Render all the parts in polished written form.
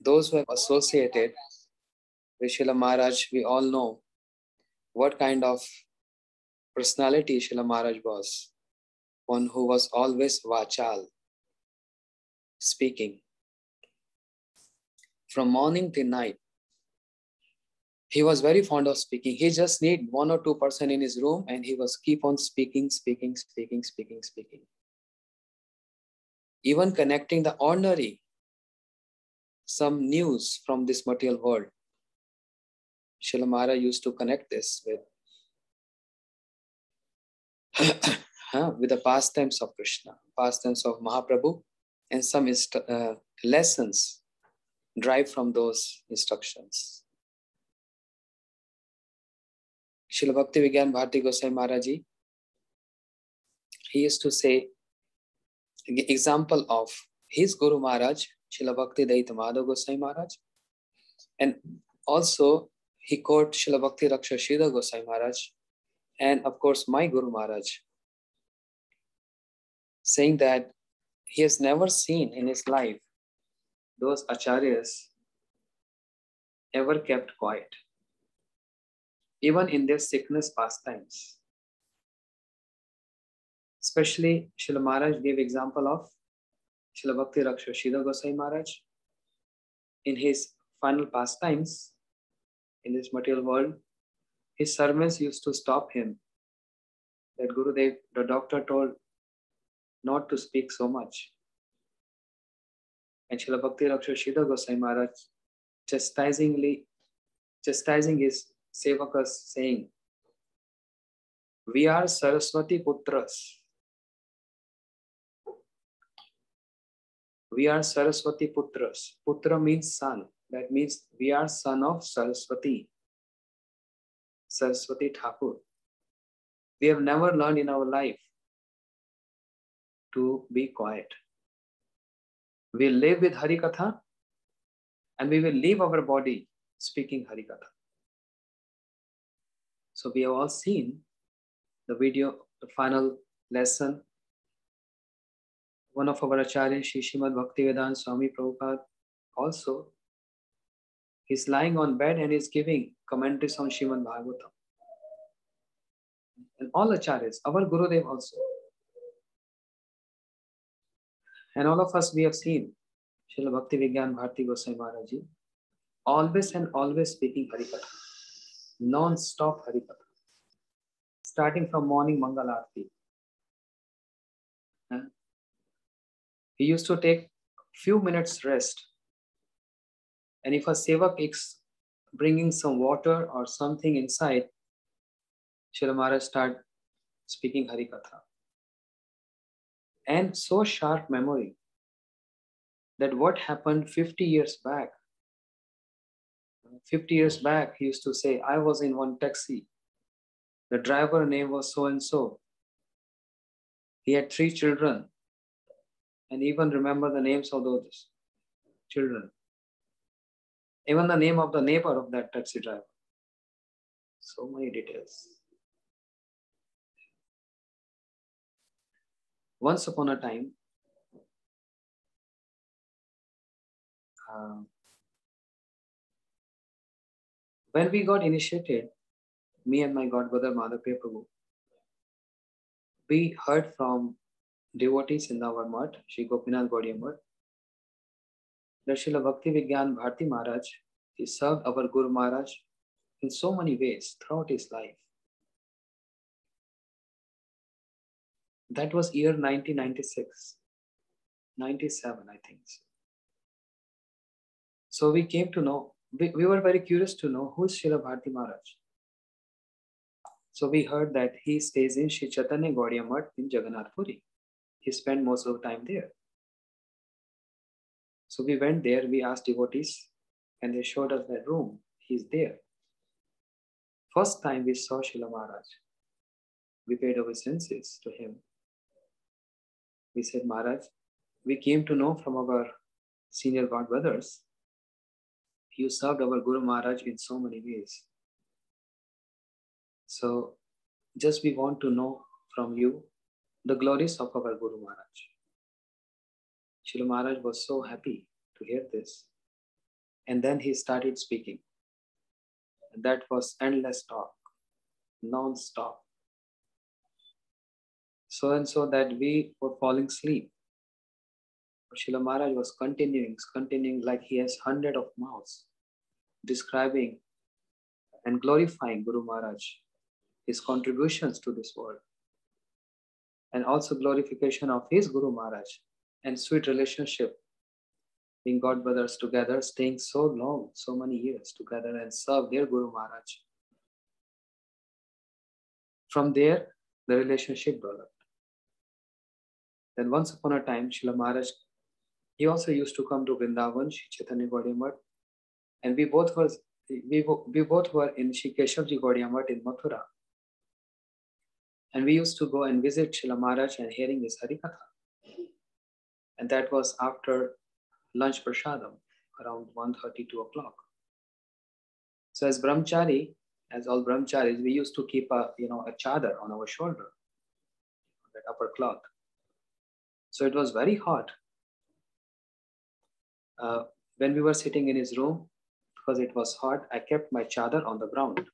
those who have associated with Srila Maharaj, we all know what kind of personality Srila Maharaj was. One who was always vachal, speaking. From morning till night, he was very fond of speaking. He just need 1 or 2% in his room and he was keep on speaking. Even connecting the ordinary, some news from this material world. Srila Maharaj used to connect this with the pastimes of Krishna, pastimes of Mahaprabhu, and some lessons derived from those instructions. Srila Bhakti Vigyan Bharati Goswami Maharaj Ji, he used to say, example of his Guru Maharaj, Srila Bhakti Daita Madhav Goswami Maharaj, and also he quote Srila Bhakti Raksha Sridhar Goswami Maharaj, and of course my Guru Maharaj, saying that he has never seen in his life those acharyas ever kept quiet, even in their sickness pastimes. Especially Srila Maharaj gave example of Srila Bhakti Raksha Sridhar Goswami Maharaj. In his final pastimes, in this material world, his servants used to stop him. That Gurudev, the doctor told not to speak so much. And Srila Bhakti Raksha Sridhar Goswami Maharaj chastising his sevakas, saying, "We are Saraswati Putras. We are Saraswati Putras." Putra means son. That means we are son of Saraswati. Saraswati Thakur. We have never learned in our life to be quiet. We live with Harikatha and we will leave our body speaking Harikatha. So we have all seen the video, the final lesson. One of our acharyas, Shri Srimad Bhaktivedanta Swami Prabhupada, also, he's lying on bed and is giving commentaries on Srimad Bhagavatam. And all acharyas, our Gurudev also. And all of us, we have seen Srila Bhakti Vigyan Bharati Goswami Maharaj Ji, always and always speaking Harikatha, non-stop Harikatha, starting from morning Mangal Aarti. He used to take few minutes rest. And if a sevak is bringing some water or something inside, Srila Maharaj start speaking Harikatha. And so sharp memory that what happened 50 years back. 50 years back, he used to say, I was in one taxi. The driver name was so-and-so. He had 3 children. And even remember the names of those children. Even the name of the neighbor of that taxi driver. So many details. Once upon a time, when we got initiated, me and my godbrother Madhapriya Prabhu, we heard from devotees in our mutt, Shri Gopinath Gaudiya Mutt, that Srila Bhakti Vigyan Bharati Maharaj, he served our Guru Maharaj in so many ways throughout his life. That was year 1996, 97, I think. So we came to know, we were very curious to know who is Srila Bharati Maharaj. So we heard that he stays in Shri Chaitanya Gaudiya Mutt in Jagannath Puri. He spent most of the time there. So we went there, we asked devotees, and they showed us that room. He's there. First time we saw Srila Maharaj, we paid obeisances to him. We said, Maharaj, we came to know from our senior God brothers, you served our Guru Maharaj in so many ways. So just we want to know from you the glories of our Guru Maharaj. Srila Maharaj was so happy to hear this. And then he started speaking. And that was endless talk, non-stop. So and so that we were falling asleep. Srila Maharaj was continuing like he has 100 of mouths, describing and glorifying Guru Maharaj, his contributions to this world, and also glorification of his Guru Maharaj and sweet relationship, being God brothers together, staying so long, so many years together and serve their Guru Maharaj. From there, the relationship developed. Then once upon a time, Srila Maharaj, he also used to come to Vrindavan, Shri Chaitanya Gaudiya Math, and we both were in Shri Keshavji Gaudiya Math in Mathura. And we used to go and visit Srila Maharaj and hearing his Harikatha. And that was after lunch prasadam, around 1:30, 2 o'clock. So as brahmachari, as all brahmacharis, we used to keep a chadar on our shoulder, that upper cloth. So it was very hot. When we were sitting in his room, because it was hot, I kept my chadar on the ground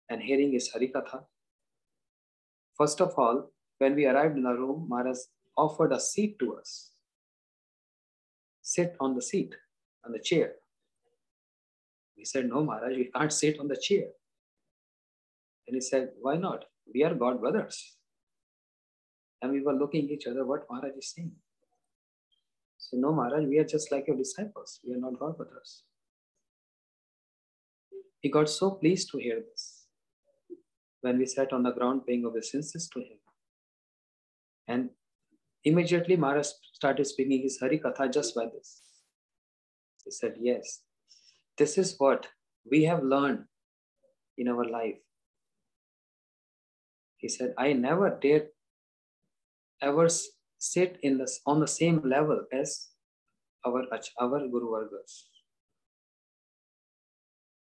and hearing his Harikatha. First of all, when we arrived in the room, Maharaj offered a seat to us. Sit on the seat, on the chair. We said, no, Maharaj, we can't sit on the chair. And he said, why not? We are God brothers. And we were looking at each other, what Maharaj is saying. So, no, Maharaj, we are just like your disciples. We are not God brothers. He got so pleased to hear this when we sat on the ground paying obeisances to him. And immediately Maharaj started speaking his Harikatha just by this. He said, yes, this is what we have learned in our life. He said, I never dared ever sit on the same level as our Guru Vargas.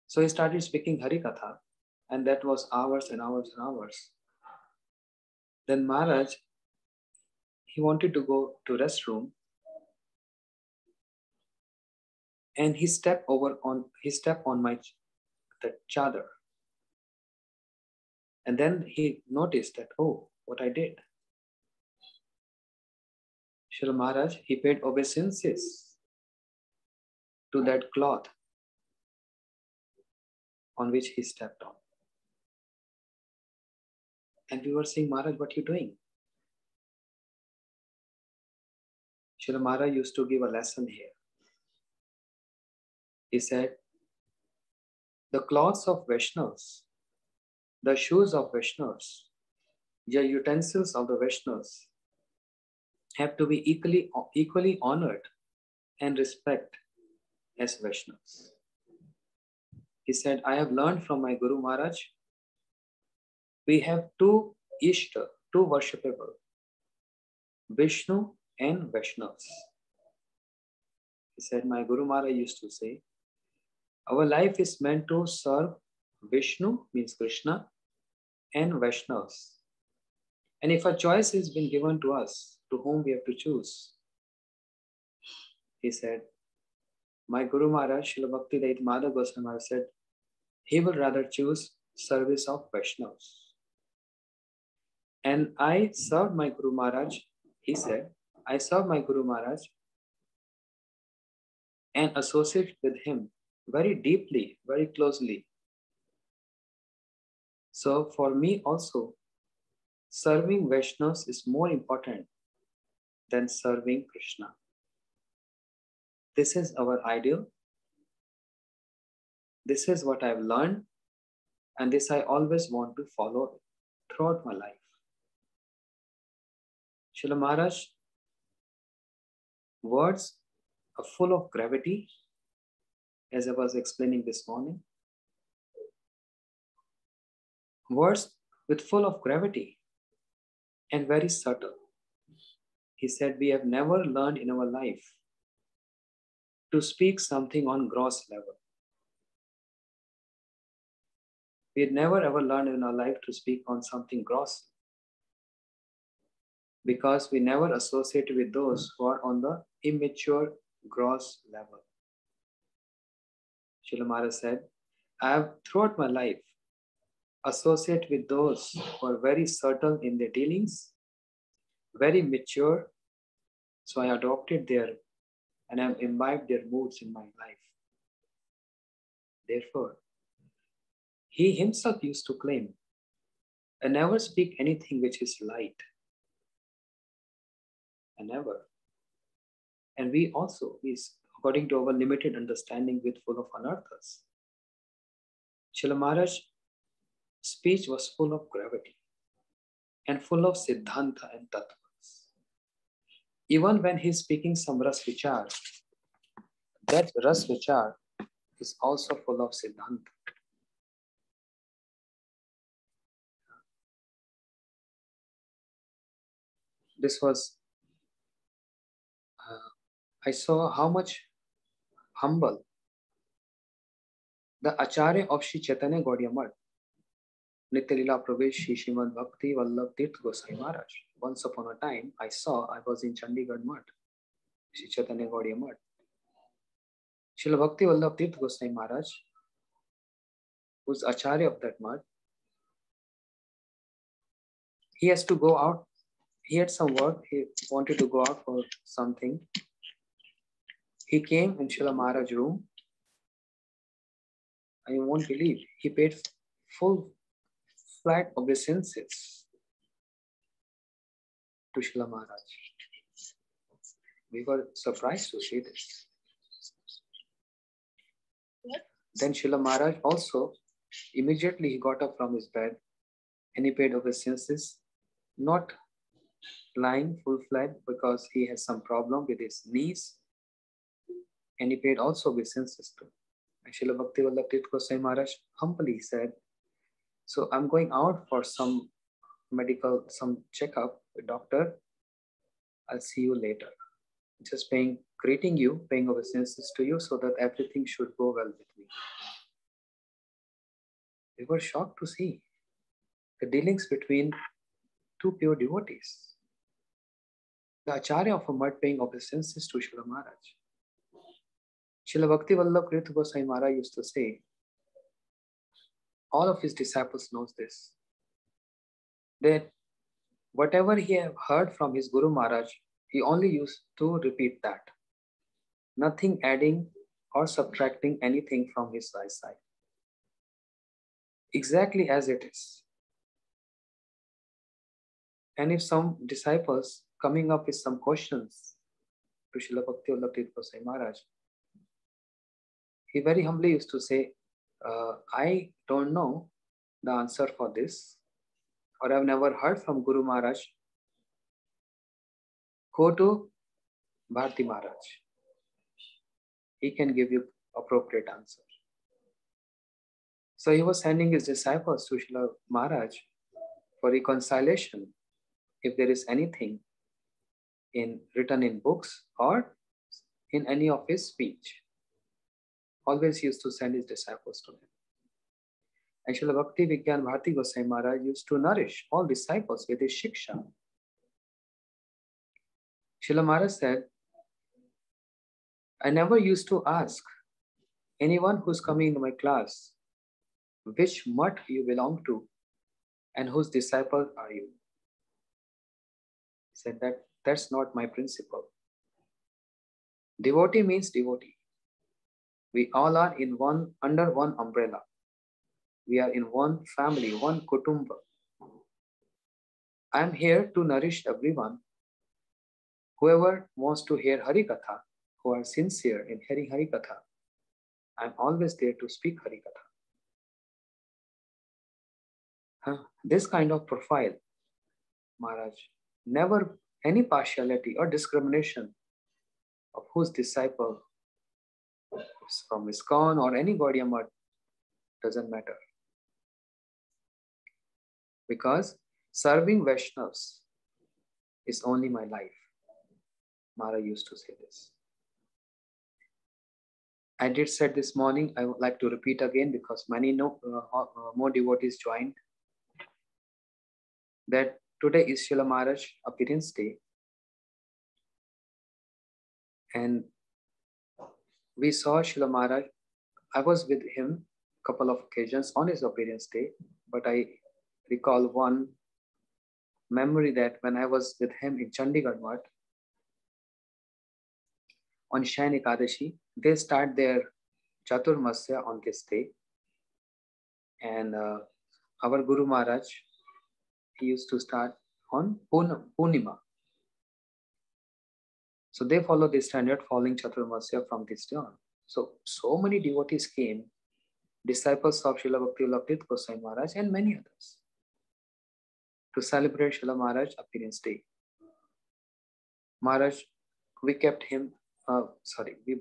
So he started speaking Harikatha, and that was hours and hours and hours. Then Maharaj, he wanted to go to restroom, and he stepped on my the chadar. And then he noticed that, oh, what I did. Srila Maharaj, he paid obeisances to that cloth on which he stepped on. And we were saying, Maharaj, what are you doing? Srila Maharaj used to give a lesson here. He said, the cloths of Vaishnavas, the shoes of Vaishnavas, the utensils of the Vaishnavas have to be equally honored and respected as Vaishnavas. He said, I have learned from my Guru Maharaj, we have two Ishta, two worshipable, Vishnu and Vaishnavas. He said, my Guru Maharaj used to say, our life is meant to serve Vishnu, means Krishna, and Vaishnavas. And if a choice has been given to us, to whom we have to choose, he said, my Guru Maharaj, Srila Bhaktivedanta Madhav Goswami Maharaj said, he will rather choose service of Vaishnavas. And I served my Guru Maharaj, he said, I served my Guru Maharaj and associate with him very deeply, very closely. So for me also, serving Vaishnavas is more important than serving Krishna. This is our ideal. This is what I've learned, and this I always want to follow throughout my life. Srila Maharaj, words are full of gravity, as I was explaining this morning. Words with full of gravity and very subtle. He said, we have never learned in our life to speak something on gross level. We had never ever learned in our life to speak on something gross, because we never associate with those who are on the immature gross level. Srila Maharaj said, I have throughout my life associated with those who are very subtle in their dealings, very mature. So I adopted their and I have imbibed their moods in my life. Therefore, he himself used to claim, I never speak anything which is light. I never. And we also, according to our limited understanding, with full of anarthas. Srila Maharaj's speech was full of gravity and full of siddhanta and tattvas. Even when he's speaking some ras vichar, that ras vichar is also full of siddhanta. This was, I saw how much humble the Acharya of Sri Chaitanya Gaudiya Math, Nityalila Pravesh Shri Srimad Bhakti Vallabh Tirth Goswami Maharaj. Once upon a time, I was in Chandigarh Math, Sri Chaitanya Gaudiya Math. Srila Bhakti Vallabh Tirth Goswami Maharaj, who's Acharya of that Math, he has to go out. He had some work. He wanted to go out for something. He came in Srila Maharaj's room. I won't believe. He paid full flat obeisances to Srila Maharaj. We were surprised to see this. Then Srila Maharaj also, immediately he got up from his bed and he paid obeisances, not lying full-fledged because he has some problem with his knees, and he paid also obeisances to. And Srila Bhakti Vallabh Tirth Goswami Maharaj humbly said, so I'm going out for some checkup with doctor. I'll see you later. Just greeting you, paying obeisances to you so that everything should go well with me. We were shocked to see the dealings between two pure devotees. The Acharya of a Math paying obeisances to Srila Maharaj. Srila Bhakti Vallabh Tirth Goswami Maharaj used to say, all of his disciples knows this, that whatever he have heard from his Guru Maharaj, he only used to repeat that. Nothing adding or subtracting anything from his side. Exactly as it is. And if some disciples coming up with some questions to Srila Bhakti Vallabh Tirth Goswami Maharaj, he very humbly used to say, I don't know the answer for this, or I've never heard from Guru Maharaj. Go to Bharti Maharaj. He can give you appropriate answer. So he was sending his disciples to Srila Maharaj for reconciliation if there is anything written in books or in any of his speech. Always used to send his disciples to him. And Srila Bhakti Vigyan Bharti Goswami Maharaj used to nourish all disciples with his shiksha. Srila Maharaj said, I never used to ask anyone who's coming to my class, which math you belong to and whose disciple are you. He said that's not my principle. Devotee means devotee. We all are under one umbrella. We are in one family, one kutumba. I am here to nourish everyone. Whoever wants to hear Harikatha, who are sincere in hearing Harikatha, I am always there to speak Harikatha. This kind of profile, Maharaj, never any partiality or discrimination of whose disciple is from ISKCON or any Gaudiya Math doesn't matter. Because serving Vaishnavas is only my life. Maharaj used to say this. I did say this morning, I would like to repeat again because many more devotees joined, that today is Srila Maharaj appearance day. And we saw Srila Maharaj, I was with him a couple of occasions on his appearance day, but I recall one memory that when I was with him in Chandigarh Mutt on Shain Ekadashi, they start their Chaturmasya on this day. And our Guru Maharaj, he used to start on Purnima. So they follow this standard, following Chaturmasya from this day on. So many devotees came, disciples of Srila Bhakti Tirtha Goswami Maharaj and many others, to celebrate Srila Maharaj appearance day. Maharaj, we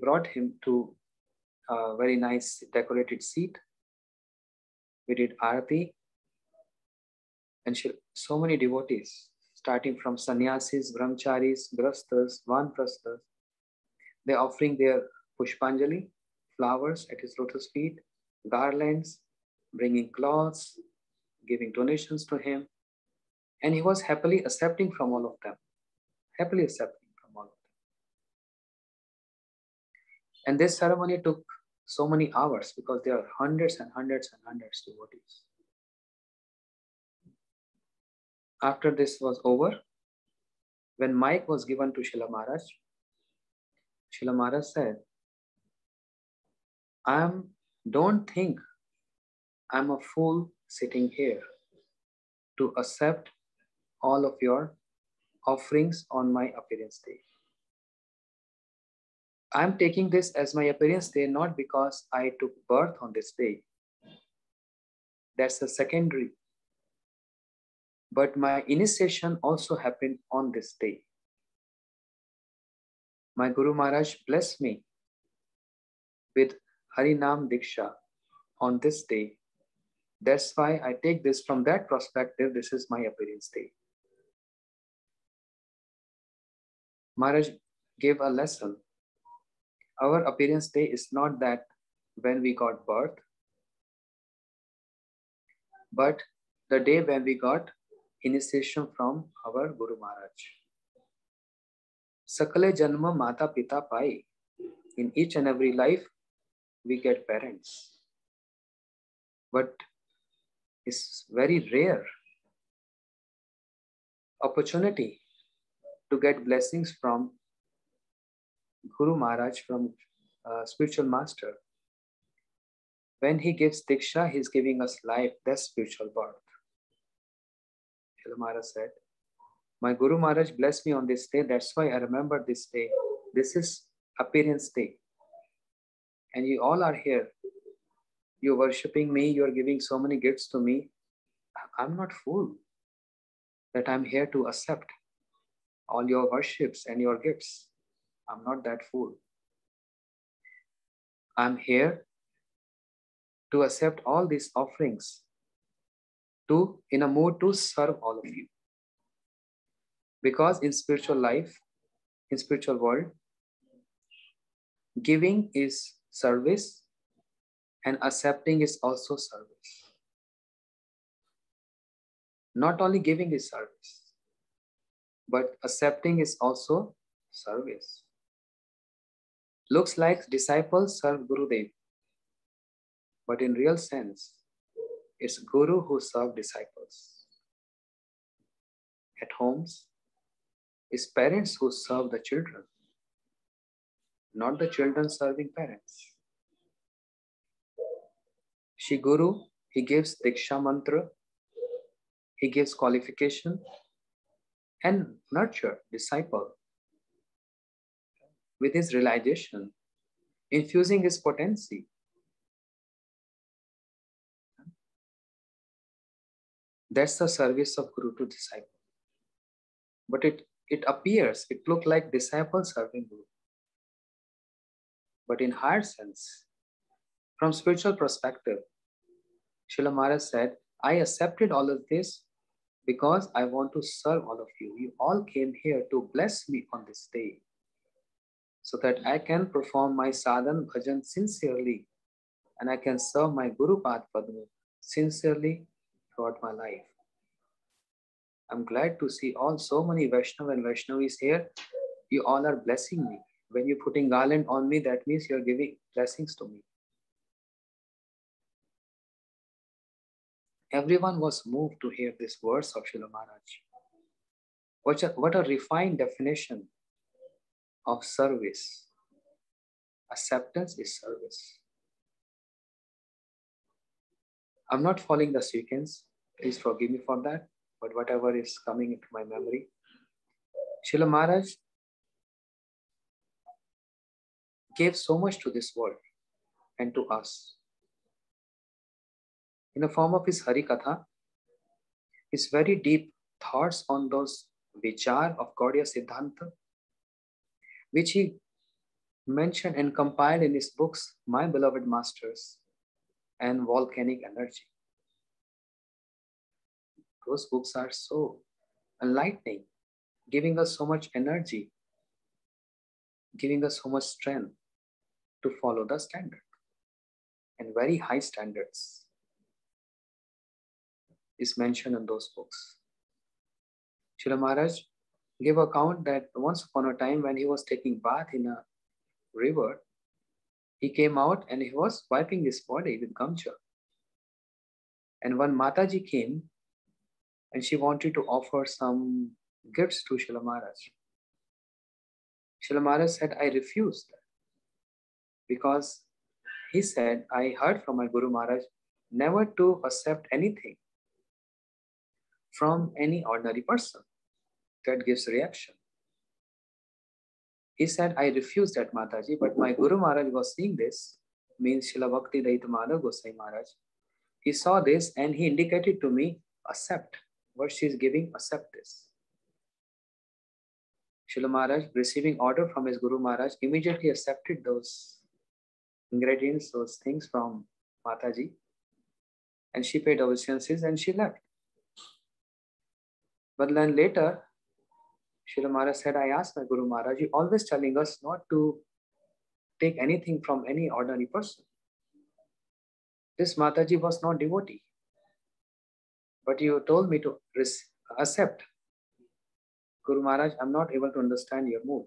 brought him to a very nice decorated seat. We did Aarati, and so many devotees, starting from sannyasis, brahmacharis, grasthas, vanprasthas, they're offering their pushpanjali, flowers at his lotus feet, garlands, bringing cloths, giving donations to him. And he was happily accepting from all of them. Happily accepting from all of them. And this ceremony took so many hours because there are hundreds and hundreds and hundreds of devotees. After this was over, when mic was given to Srila Maharaj said, don't think I'm a fool sitting here to accept all of your offerings on my appearance day. I'm taking this as my appearance day not because I took birth on this day. That's a secondary. But my initiation also happened on this day. My Guru Maharaj blessed me with Harinam Diksha on this day. That's why I take this from that perspective. This is my appearance day. Maharaj gave a lesson. Our appearance day is not that when we got birth, but the day when we got initiation from our Guru Maharaj. Sakale Janma Mata Pita Pai. In each and every life, we get parents. But it's very rare opportunity to get blessings from Guru Maharaj, from spiritual master. When he gives Diksha, he's giving us life, that's spiritual birth. Srila Maharaj said, my Guru Maharaj blessed me on this day, that's why I remember this day. This is appearance day. And you all are here. You're worshipping me, you're giving so many gifts to me. I'm not fool that I'm here to accept all your worships and your gifts. I'm not that fool. I'm here to accept all these offerings, in a mood to serve all of you. Because in spiritual life, in spiritual world, giving is service and accepting is also service. Not only giving is service, but accepting is also service. Looks like disciples serve Gurudev, but in real sense, it's Guru who serves disciples. At homes, it's parents who serve the children, not the children serving parents. Shri Guru, he gives Diksha mantra, he gives qualification and nurture disciple with his realization, infusing his potency. That's the service of Guru to disciple. But it appears, it looks like disciples serving Guru. But in higher sense, from spiritual perspective, Srila Maharaj said, I accepted all of this because I want to serve all of you. You all came here to bless me on this day so that I can perform my sadhan bhajan sincerely and I can serve my Guru Pad Padma sincerely throughout my life. I'm glad to see so many Vaishnava and Vaishnavis here. You all are blessing me. When you're putting garland on me, that means you're giving blessings to me. Everyone was moved to hear this verse of Srila Maharaj. What a refined definition of service. Acceptance is service. I'm not following the sequence. Please forgive me for that. But whatever is coming into my memory. Srila Maharaj gave so much to this world and to us. In the form of his Hari Katha, his very deep thoughts on those vichar of Gaudiya Siddhanta, which he mentioned and compiled in his books, My Beloved Masters and Volcanic Energy. Those books are so enlightening, giving us so much energy, giving us so much strength to follow the standard and very high standards is mentioned in those books. Srila Maharaj gave account that once upon a time when he was taking bath in a river, he came out and he was wiping his body with gamcha. And when Mataji came and she wanted to offer some gifts to Srila Maharaj, Srila Maharaj said, I refused because he said, I heard from my Guru Maharaj never to accept anything from any ordinary person that gives reaction. He said, I refused that, Mataji, but my Guru Maharaj was seeing this, means Srila Bhakti Daita Madhav Gosai Maharaj. He saw this and he indicated to me, accept what she is giving, accept this. Srila Maharaj, receiving order from his Guru Maharaj, immediately accepted those ingredients, those things from Mataji. And she paid obeisances and she left. But then later, Srila Maharaj said, I asked my Guru Maharaj, you always telling us not to take anything from any ordinary person. This Mataji was not devotee. But you told me to accept. Guru Maharaj, I'm not able to understand your mood.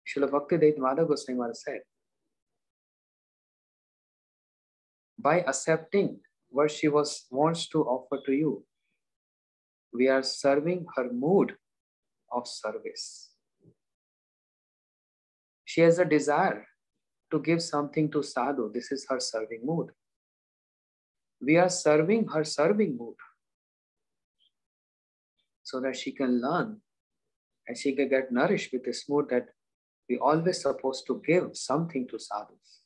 Srila Bhakti Daita Madhav Goswami Maharaj said, by accepting what she wants to offer to you, we are serving her mood of service. She has a desire to give something to sadhu. This is her serving mood. We are serving her serving mood so that she can learn and she can get nourished with this mood that we always supposed to give something to sadhus.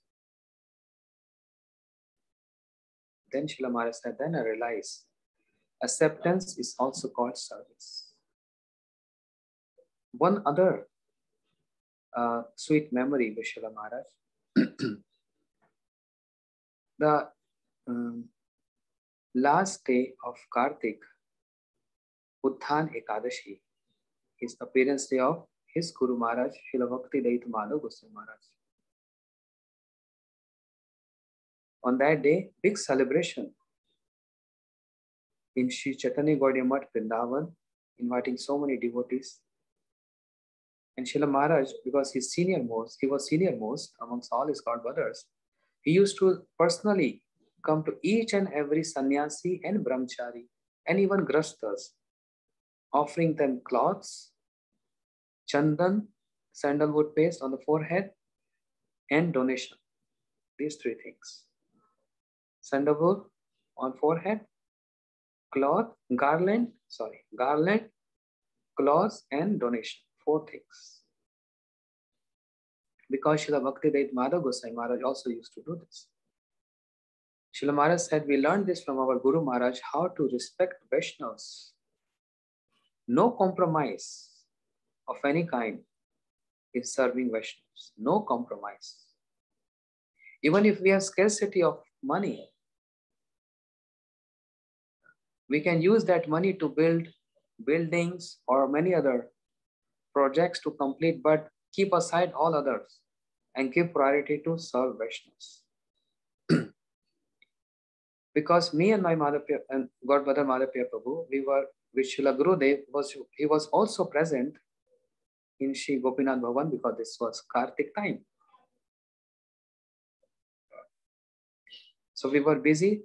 Then Srila Maharaj said, then I realized acceptance is also called service. One other sweet memory with Srila Maharaj. The last day of Kartik, Utthan Ekadashi, is appearance day of his Guru Maharaj, Srila Bhakti Daita Madhav Goswami Maharaj. On that day, big celebration in Sri Chaitanya Gaudiya Math, Vrindavan, inviting so many devotees. And Srila Maharaj, because he was senior most amongst all his god brothers, he used to personally come to each and every sannyasi and brahmachari and even grastas, offering them cloths, chandan, sandalwood paste on the forehead, and donation. These three things. Sandalwood on forehead, cloth, garland, cloths, and donation. 4 things. Because Srila Bhakti Daita Madhav Goswami Maharaj also used to do this. Srila Maharaj said, we learned this from our Guru Maharaj, how to respect Vaishnavas. No compromise of any kind in serving Vaishnavas. No compromise. Even if we have scarcity of money, we can use that money to build buildings or many other projects to complete, but keep aside all others and give priority to serve Vaishnavas. Because me and my Madhavya and Godbrother Madhavya Prabhu, we were with Srila Gurudev, he was also present in Sri Gopinath Bhavan because this was Kartik time. So we were busy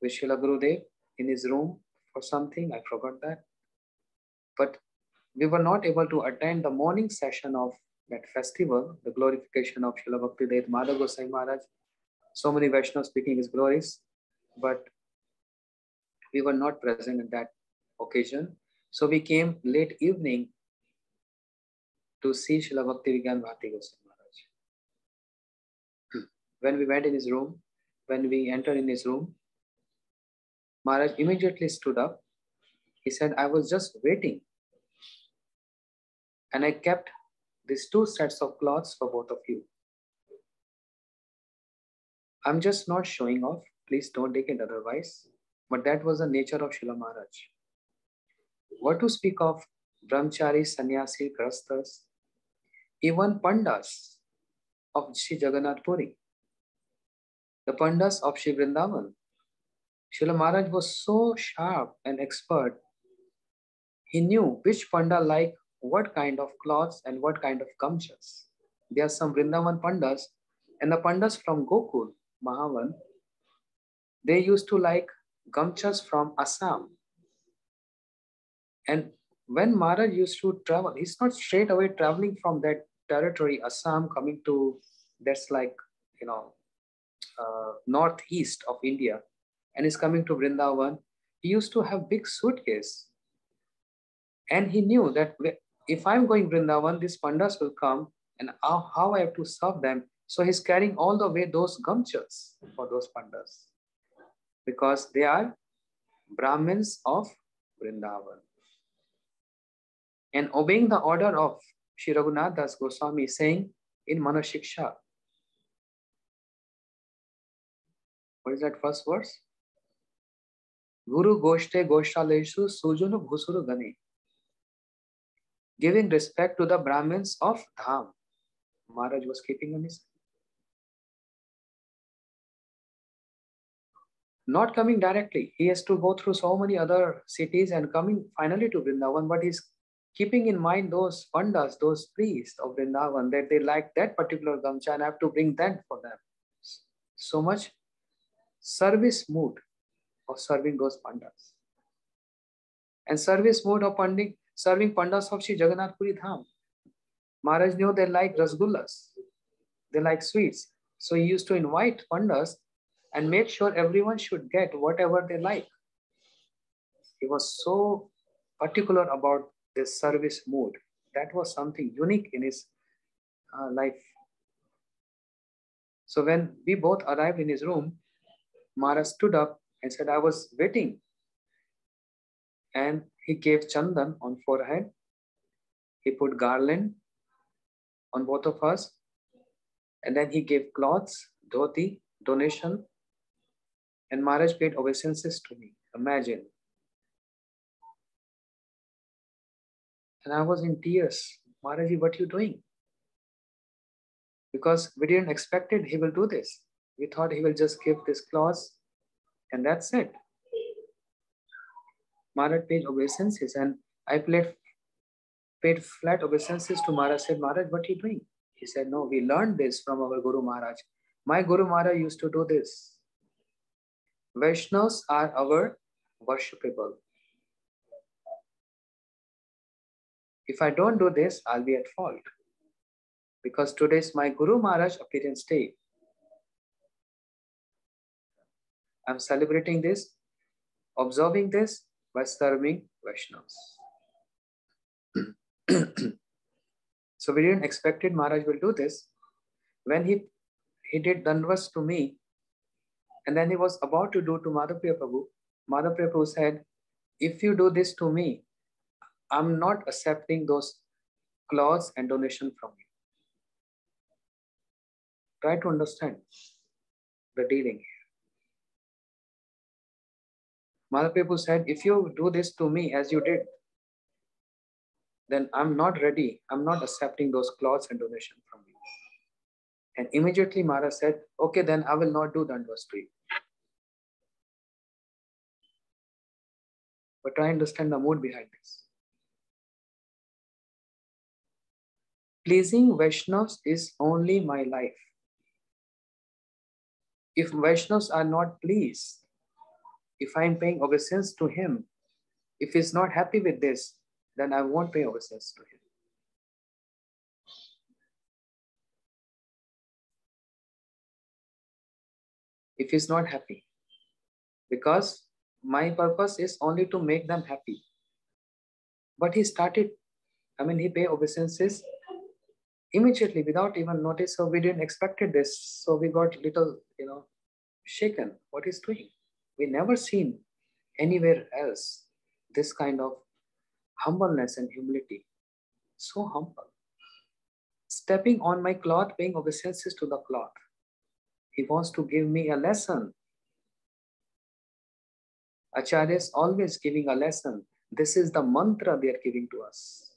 with Srila Gurudev in his room for something, I forgot that. But we were not able to attend the morning session of that festival, the glorification of Srila Bhaktivedanta Madhav Gosai Maharaj. So many Vaishnavas speaking his glories, but we were not present at that occasion. So we came late evening to see Srila Bhaktivinoda Bharati Gosai Maharaj. When we went in his room, when we entered in his room, Maharaj immediately stood up. He said, I was just waiting. And I kept these 2 sets of cloths for both of you. I'm just not showing off. Please don't take it otherwise. But that was the nature of Srila Maharaj. What to speak of brahmachari, sannyasi, grasthas, even pandas of Sri Jagannath Puri, the pandas of Sri Vrindavan. Srila Maharaj was so sharp and expert. He knew which panda liked what kind of cloths and what kind of gamchas. There are some Vrindavan pandas, and the pandas from Gokul, Mahavan, they used to like gamchas from Assam. And when Maharaj used to travel, he's not straight away traveling from that territory, Assam, coming to, that's like, northeast of India, and is coming to Vrindavan. He used to have big suitcase. And he knew that if I'm going Vrindavan, these pandas will come, and how I have to serve them. So he's carrying all the way those gamchas for those pandas, because they are Brahmins of Vrindavan. And obeying the order of Sri Raghunath Das Goswami, saying in Manashiksha, what is that first verse? Guru Goshte Goshaleshu Sujunu Bhusuru Gane. Giving respect to the Brahmins of Dham. Maharaj was keeping on his. Not coming directly. He has to go through so many other cities and coming finally to Vrindavan, but he's keeping in mind those pandas, those priests of Vrindavan, that they like that particular gamcha and I have to bring that for them. So much service mood of serving those pandas. And service mood of serving pandas of Sri Jagannath Puri Dham. Maharaj knew they like rasgullas. They like sweets. So he used to invite pandas and make sure everyone should get whatever they like. He was so particular about this service mood. That was something unique in his life. So when we both arrived in his room, Maharaj stood up and said, I was waiting. And he gave chandan on forehead. He put garland on both of us. And then he gave cloths, dhoti, donation. And Maharaj paid obeisances to me. Imagine. And I was in tears. Maharaji, what are you doing? Because we didn't expect it, he will do this. We thought he will just give this cloths and that's it. Maharaj paid obeisances and I paid flat obeisances to Maharaj. Said, Maharaj, what are you doing? He said, no, we learned this from our Guru Maharaj. My Guru Maharaj used to do this. Vaishnavas are our worshipable. If I don't do this, I'll be at fault. Because today is my Guru Maharaj appearance day. I'm celebrating this, observing this by serving Vaishnavas. So we didn't expect it, Maharaj will do this. When he did Dandavas to me, and then he was about to do to Madhapriya Prabhu, Madhapriya Prabhu said, if you do this to me, I'm not accepting those cloths and donation from you. Try to understand the dealing here. Madhapriya Prabhu said, if you do this to me as you did, then I'm not ready. I'm not accepting those cloths and donation from you. And immediately Maharaj said, okay, then I will not do Dandavas to you. But try to understand the mood behind this. Pleasing Vaishnavas is only my life. If Vaishnavas are not pleased, If I'm paying obeisance to him, if he's not happy with this, then I won't pay obeisance to him. If he's not happy, because my purpose is only to make them happy. But he started, he paid obeisances immediately without even notice. So we didn't expected this. So we got little, shaken. What he's doing? We never seen anywhere else this kind of humbleness and humility. So humble. Stepping on my cloth, paying obeisances to the cloth. He wants to give me a lesson. Acharya is always giving a lesson. This is the mantra they are giving to us.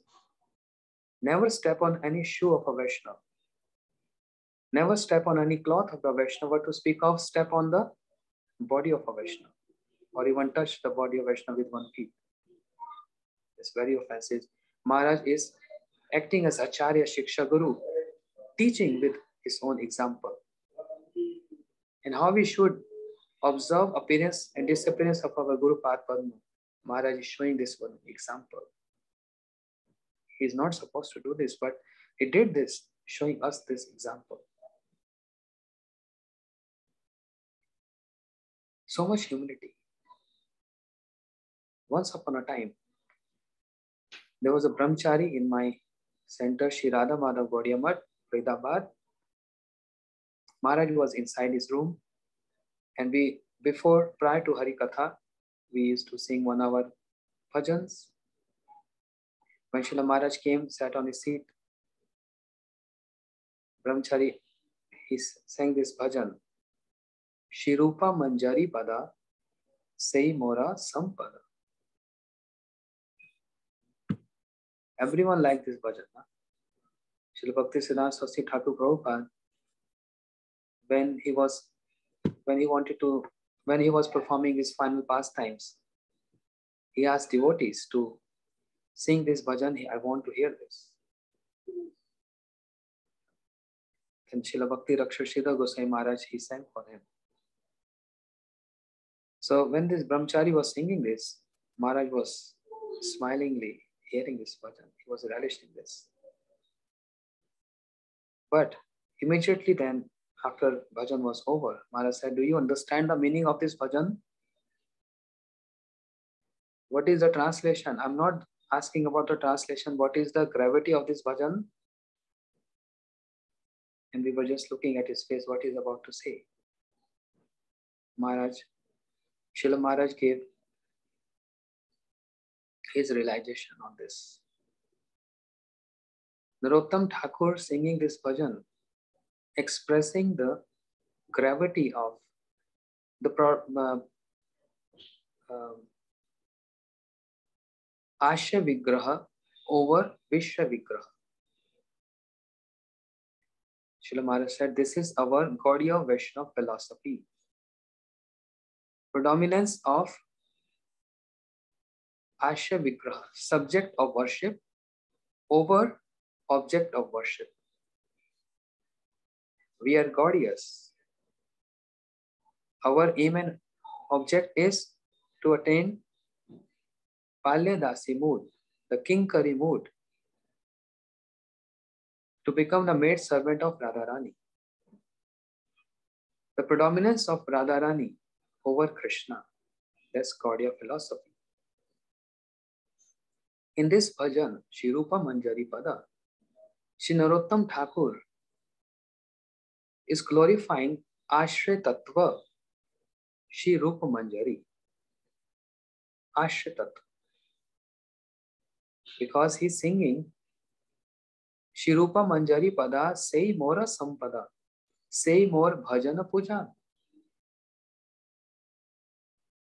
Never step on any shoe of a Vaishnava. Never step on any cloth of the Vaishnava, to speak of step on the body of a Vaishnava, or even touch the body of Vaishnava with one feet. It's very offensive. Maharaj is acting as Acharya Shiksha Guru, teaching with his own example. And how we should observe appearance and disappearance of our Guru Pad Padma. Maharaj is showing this one example. He is not supposed to do this, but he did this, showing us this example. So much humility. Once upon a time, there was a brahmachari in my center, Shri Radha Madhav Gaudiya Math, Faridabad. Maharaj was inside his room, and prior to Hari Katha, we used to sing 1 hour bhajans. When Srila Maharaj came, sat on his seat, brahmachari, he sang this bhajan. Shirupa Manjari Pada, Sei Mora Sampada. Everyone liked this bhajan. Srila Bhaktisiddhanta Saraswati Thakur Prabhupada, when he was performing his final pastimes, he asked devotees to sing this bhajan. I want to hear this. And Srila Bhakti Rakshashridhar Goswami Maharaj, he sang for him. So when this brahmachari was singing this, Maharaj was smilingly hearing this bhajan. He was relishing this. But immediately then, after bhajan was over, Maharaj said, do you understand the meaning of this bhajan? What is the translation? I'm not asking about the translation. What is the gravity of this bhajan? And we were just looking at his face, what he's about to say. Srila Maharaj gave his realization on this. Narottam Thakur singing this bhajan, expressing the gravity of the Asya Vigraha over Vishwa Vigraha. Srila Maharaj said, this is our Gaudiya Vaishnava philosophy. Predominance of Asya Vigraha, subject of worship, over object of worship. We are Gaudiyas. Our aim and object is to attain Palyadasi mood, the Kinkari mood, to become the maid servant of Radharani. The predominance of Radharani over Krishna, that's Gaudiya philosophy. In this bhajan, Shirupa Manjari Pada, Shri Narottam Thakur is glorifying Ashray Tattva, Shri Rupa Manjari. Ashray Tattva. Because he's singing Shirupa Manjari Pada, Sei Mora Sampada, Sei More Bhajana Puja.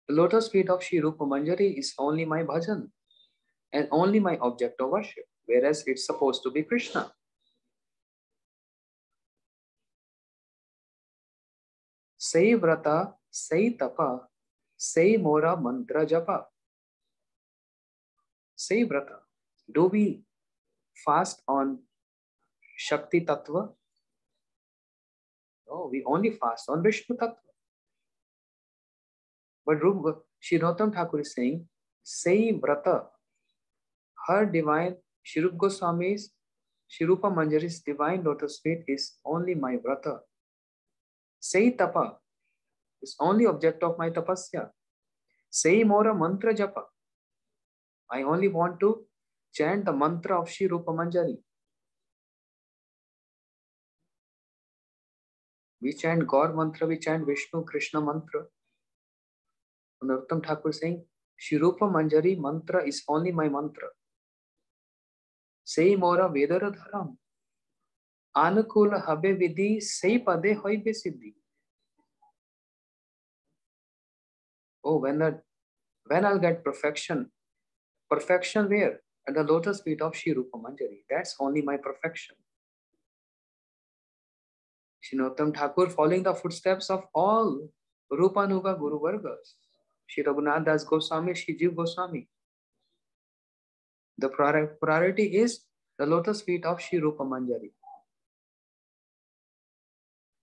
The lotus feet of Shri Rupa Manjari is only my bhajan and only my object of worship, whereas it's supposed to be Krishna. Sei Vrata, Sei Tapa, Sei Mora Mantra Japa. Sei Vrata. Do we fast on Shakti Tattva? No, we only fast on Vishnu Tattva. But Shri Narottam Thakur is saying, Sei Vrata, her divine, Shri Rupa Goswami's, Shri Rupa Manjari's divine lotus feet is only my vrata. Sei Tapa is only object of my tapasya. Sei Mora Mantra Japa. I only want to chant the mantra of Shri Rupa Manjari. We chant Gaur mantra, we chant Vishnu Krishna mantra. Narottam Thakur saying, Shri Rupa Manjari mantra is only my mantra. Sei Mora Vedara Dharam. Anukula Habe Vidhi Sei Pade Hoibe Siddhi. Oh, when I'll get perfection. Perfection where? At the lotus feet of Shri Rupa Manjari. That's only my perfection. Shri Narottam Thakur following the footsteps of all Rupanuga Guru Vargas. Shri Raghunath Das Goswami, Shri Jiv Goswami. The priority is the lotus feet of Shri Rupa Manjari.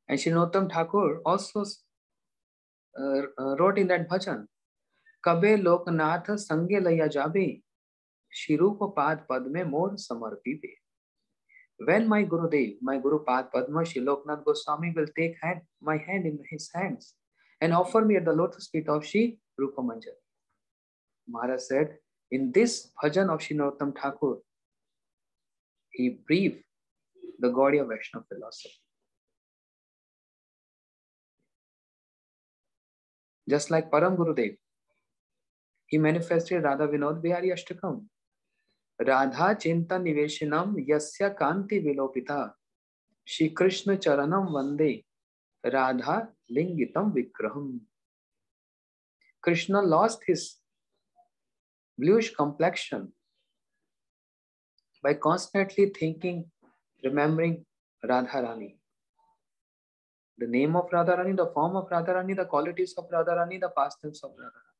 And Shri Narottam Thakur also wrote in that bhajan, Kabe Loknath Sange Laya Jabe, Shri Rupa Pad Padme Mor Samarpive. When my Gurudev, my Guru Pad Padma, Shri Loknath Goswami will take my hand in his hands and offer me at the lotus feet of Shri Rupa Manjari. Maharaj said, in this bhajan of Shri Narottam Thakur, he breathed the Gaudiya Vaishnava philosophy. Just like Param Gurudev, he manifested Radha Vinod Bihari Ashtakam. Radha Chinta Niveshanam Yasya Kanti Vilopita Shri Krishna Charanam Vande Radha Lingitam Vikraham. Krishna lost his bluish complexion by constantly thinking, remembering Radharani. The name of Radharani, the form of Radharani, the qualities of Radharani, the pastimes of Radharani.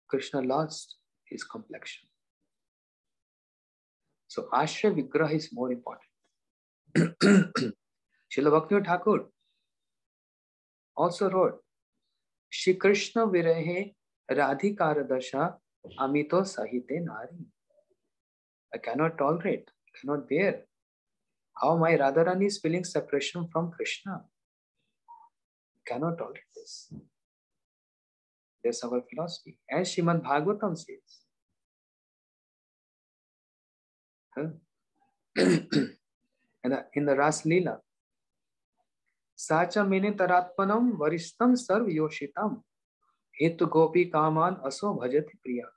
Krishna lost his complexion. So Ashray Vigraha is more important. Srila Bhaktivinoda Thakur also wrote, Shri Krishna Virahe Radhikara Dasha Amito Sahite Nari. I cannot tolerate, I cannot bear how my Radharani is feeling separation from Krishna. I cannot tolerate this. That's our philosophy. As Srimad Bhagavatam says. And in the Ras Leela, Sacha mene taratpanam varishtam sarv yoshitam hetu gopi kaman aso bhajati priya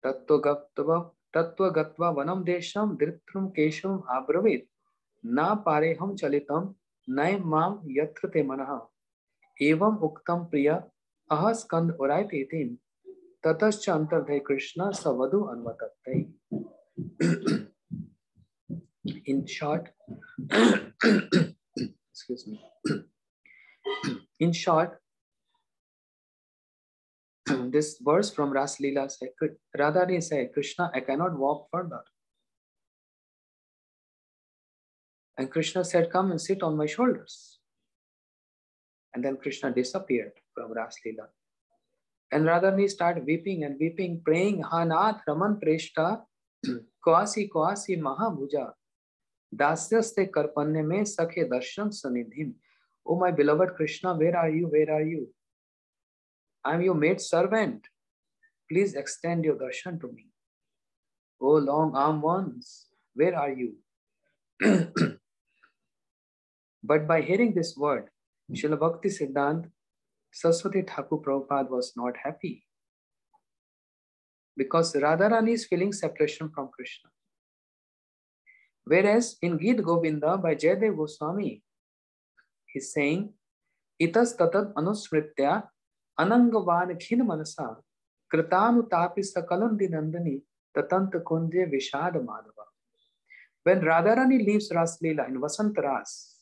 tattva gatva vanam desham dritrum kesham abravit na pareham chalitam nai mam yatra te manaha evam uktam priya ahas skand oraite tin tatascha antardhay Krishna savadu anvatattai. In short, excuse me. In short, this verse from Ras Leela said, Radharani said, Krishna, I cannot walk further. And Krishna said, come and sit on my shoulders. And then Krishna disappeared from Ras Leela. And Radharani started weeping and weeping, praying, Hanath Raman Preshta, Kwasi Kwasi Mahabhuja, Dasyaste Karpanye me Sakhe Darshan Sanidhim. Oh my beloved Krishna, where are you? Where are you? I am your maid servant. Please extend your darshan to me. Oh long arm ones, where are you? But by hearing this word, Srila Bhakti Siddhanta Saraswati Thakur Prabhupada was not happy. Because Radharani is feeling separation from Krishna. Whereas in Geet Govinda by Jayadev Goswami, he's saying, Itas tatad anusmritya anangavan khin manasa kritanu tapi sakalandi nandani tatanta kunje vishad madhava. When Radharani leaves Ras Leela in Vasant Ras,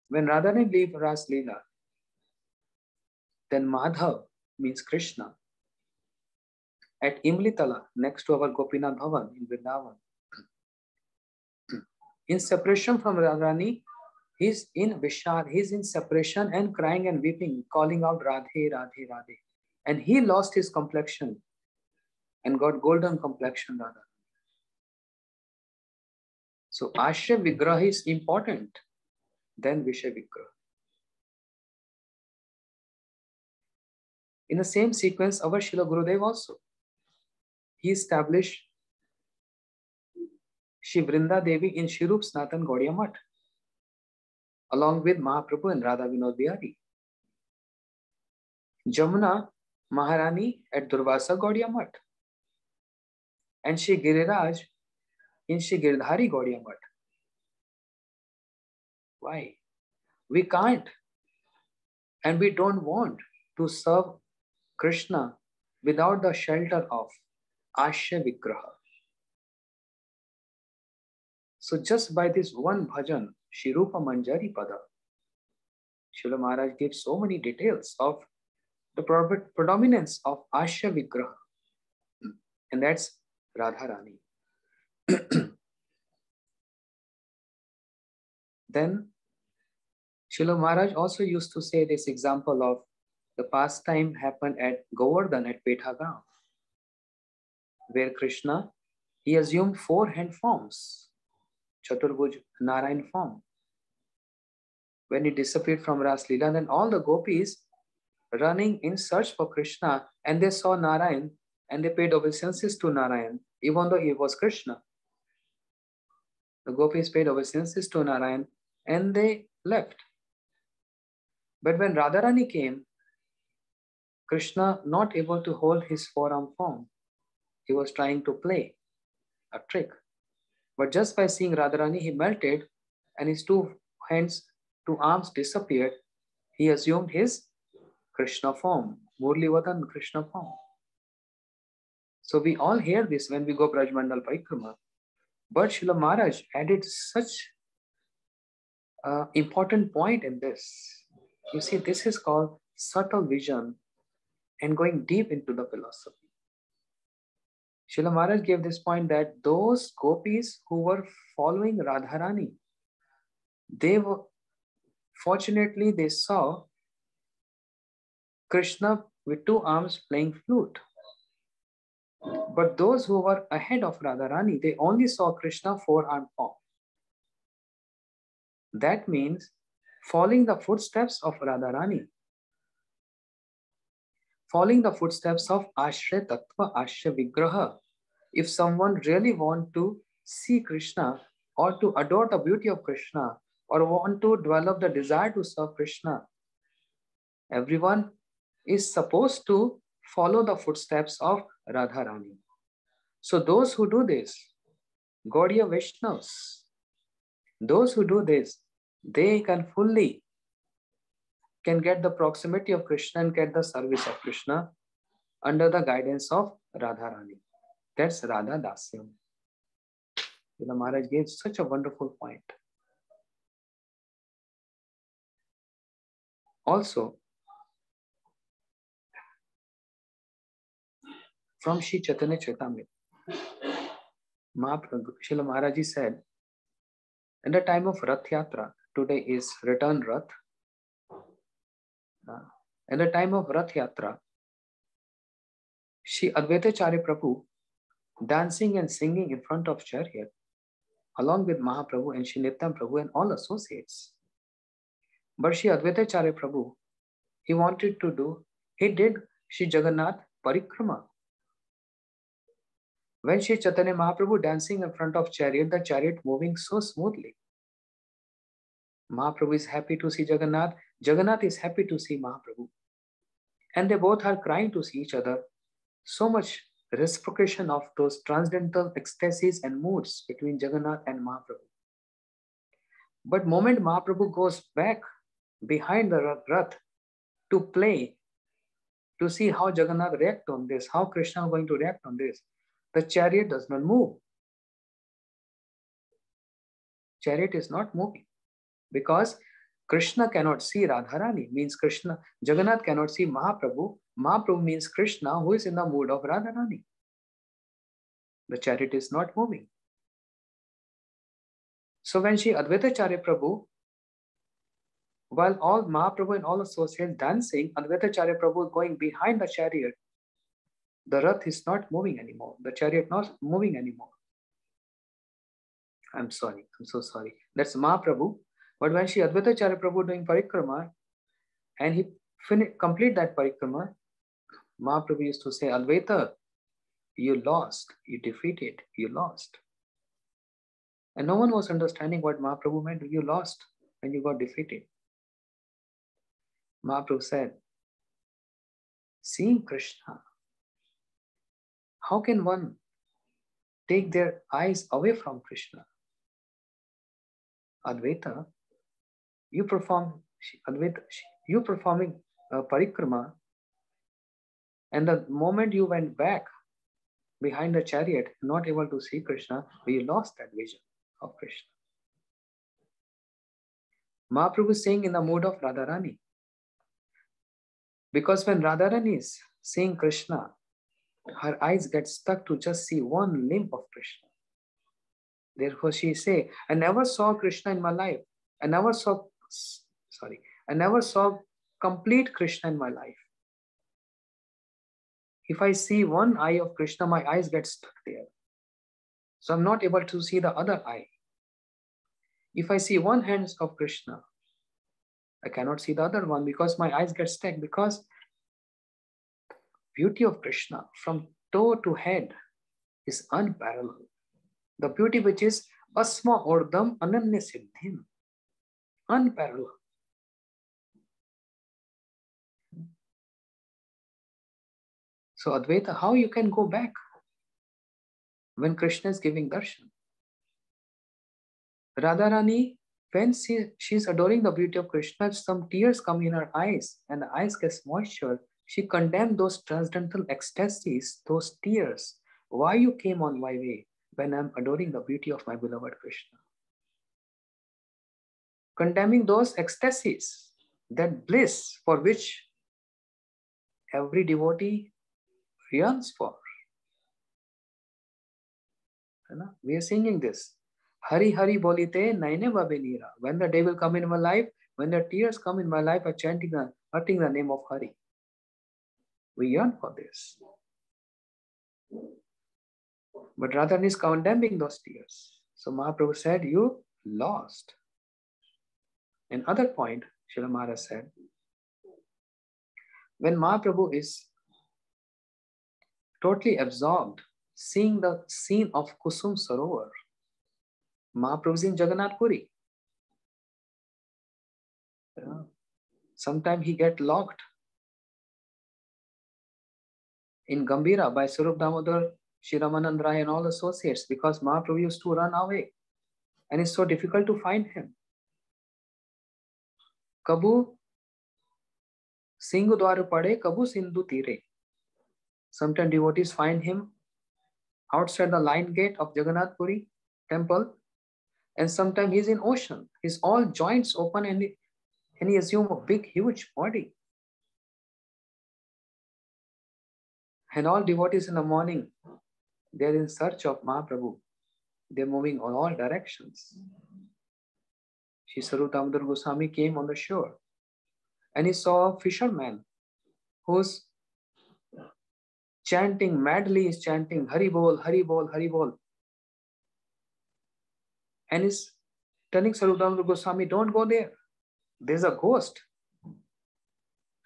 when Radharani leaves Ras Leela, then Madhav means Krishna at Imlitala, next to our Gopinath Bhavan in Vrindavan. In separation from Radharani, He's in Vishad, he's in separation and crying and weeping, calling out Radhe, Radhe, Radhe. And he lost his complexion and got golden complexion, Radha. So Ashya Vigraha is important than Vishay Vigraha. In the same sequence, our Srila Gurudev also, he established Shri Vrinda Devi in Shirup Sanatan Gaudiya Math, along with Mahaprabhu and Radha Vinod Bihari. Jamuna Maharani at Durvasa Gaudiya Math, and Shri Giriraj in Shri Girdhari Gaudiya Math. Why? We can't and we don't want to serve Krishna without the shelter of Ashya Vigraha. So just by this one bhajan, Shri Rupa Manjari Pada, Srila Maharaj gives so many details of the predominance of Ashya Vigraha, and that's Radharani. Then Srila Maharaj also used to say this example of the pastime happened at Govardhan at Pethagram, where Krishna, he assumed 4 hand forms, Chaturbhuj Narayan form. When he disappeared from Ras Leela, then all the gopis running in search for Krishna, and they saw Narayan and they paid obeisances to Narayan, even though he was Krishna. The gopis paid obeisances to Narayan and they left. But when Radharani came, Krishna not able to hold his forearm form. He was trying to play a trick. But just by seeing Radharani, he melted and his 2 hands, 2 arms disappeared. He assumed his Krishna form, Murli Krishna form. So we all hear this when we go Braj Mandal Parikrama. But Srila Maharaj added such an important point in this. You see, this is called subtle vision and going deep into the philosophy. Srila Maharaj gave this point that those gopis who were following Radharani, fortunately they saw Krishna with 2 arms playing flute. But those who were ahead of Radharani, they only saw Krishna 4-arm form. That means following the footsteps of Radharani, following the footsteps of Ashray Tattva, Ashya Vigraha. If someone really want to see Krishna or to adore the beauty of Krishna or want to develop the desire to serve Krishna, everyone is supposed to follow the footsteps of Radharani. So those who do this, Gaudiya Vaishnavas, those who do this, they can get the proximity of Krishna and get the service of Krishna under the guidance of Radharani. That's Radha Dasyam. The Maharaj gave such a wonderful point. Also, from Shri Chaitanya Charitamrita, Srila Maharaj said, in the time of Rath Yatra, today is return Rath. In the time of Rath Yatra, Shri Advaitacharya Prabhu dancing and singing in front of chariot, along with Mahaprabhu and Shri Nityananda Prabhu and all associates. But Shri Advaitacharya Prabhu, he did Shri Jagannath Parikrama. When Shri Chaitanya Mahaprabhu dancing in front of chariot, the chariot moving so smoothly. Mahaprabhu is happy to see Jagannath. Jagannath is happy to see Mahaprabhu. And they both are crying to see each other. So much reciprocation of those transcendental ecstasies and moods between Jagannath and Mahaprabhu. But moment Mahaprabhu goes back behind the Rath to play, to see how Jagannath react on this, how Krishna is going to react on this, the chariot does not move. Chariot is not moving because Krishna cannot see Radharani, means Jagannath cannot see Mahaprabhu. Mahaprabhu means Krishna, who is in the mood of Radharani. The chariot is not moving. So when Shri Advaitacharya Prabhu While all Mahaprabhu and all associates dancing, Advaitacharya Prabhu going behind the chariot, the Rath is not moving anymore. The chariot not moving anymore. I'm sorry. I'm so sorry. That's Mahaprabhu. But when Shri Advaitacharya Prabhu doing parikrama and he complete that parikrama, Mahaprabhu used to say, Advaita, you lost, you defeated, you lost. And no one was understanding what Mahaprabhu meant. You lost and you got defeated. Mahaprabhu said, seeing Krishna, how can one take their eyes away from Krishna? Advaita, you performing parikrama, and the moment you went back behind the chariot, not able to see Krishna, you lost that vision of Krishna. Mahaprabhu is saying in the mood of Radharani. Because when Radharani is seeing Krishna, her eyes get stuck to just see one limb of Krishna. Therefore she say, I never saw Krishna in my life. I never saw complete Krishna in my life. If I see one eye of Krishna, my eyes get stuck there. So I'm not able to see the other eye. If I see one hand of Krishna, I cannot see the other one because my eyes get stuck. Because beauty of Krishna from toe to head is unparalleled. The beauty which is asma ordam ananya siddhim. Unparalleled. So Advaita, how you can go back when Krishna is giving darshan? Radharani, when she's adoring the beauty of Krishna, some tears come in her eyes and the eyes gets moisture. She condemned those transcendental ecstasies, those tears. Why you came on my way when I'm adoring the beauty of my beloved Krishna? Condemning those ecstasies, that bliss for which every devotee yearns for. We are singing this. Hari Hari Bolite Naine Babenira. When the day will come in my life, when the tears come in my life, I'm chanting uttering the name of Hari. We yearn for this. But Radharani is condemning those tears. So Mahaprabhu said, you lost. Another point, Srila Maharaj said, when Mahaprabhu is totally absorbed, seeing the scene of Kusum Sarovar, Mahaprabhu is in Jagannath Puri. Sometimes he get locked in Gambhira by Swarup Damodar, Shri Ramanand Rai and all associates because Mahaprabhu used to run away and it's so difficult to find him. Kabu Singhu Dwaru Pade, Kabu Sindhu Tire. Sometimes devotees find him outside the line gate of Jagannath Puri temple, and sometimes he's in ocean. His all joints open and he assumes a big, huge body. And all devotees in the morning, they're in search of Mahaprabhu. They're moving on all directions. Shri Swarup Damodar Goswami came on the shore and he saw a fisherman who's chanting, madly is chanting, Hari Bol, Hari Bol, Hari Bol. And he's telling Swarup Damodar Goswami, don't go there. There's a ghost.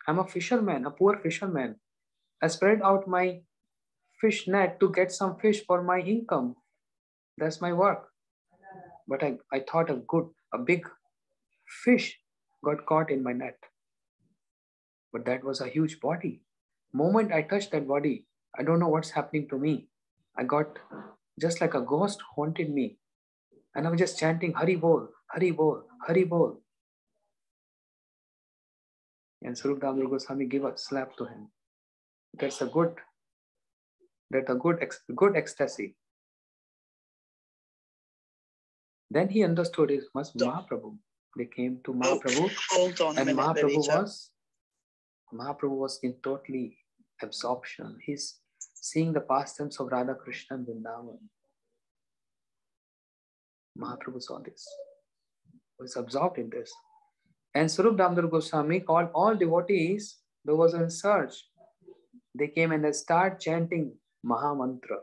I'm a fisherman, a poor fisherman. I spread out my fish net to get some fish for my income. That's my work. But I thought a big fish got caught in my net. But that was a huge body. Moment I touched that body, I don't know what's happening to me. I got just like a ghost haunted me. And I was just chanting, Hari Bol, Hari Bol, Hari Bol. And Swarup Damodar Goswami gave a slap to him. That's a good ecstasy. Then he understood it was Mahaprabhu. They came to Mahaprabhu. Hold on a minute, Mahaprabhu was in totally absorption. He's seeing the pastimes of Radha Krishna and Vrindavan. Mahaprabhu saw this. He was absorbed in this. And Swarup Damodar Goswami called all devotees who was in search. They came and they start chanting Maha Mantra.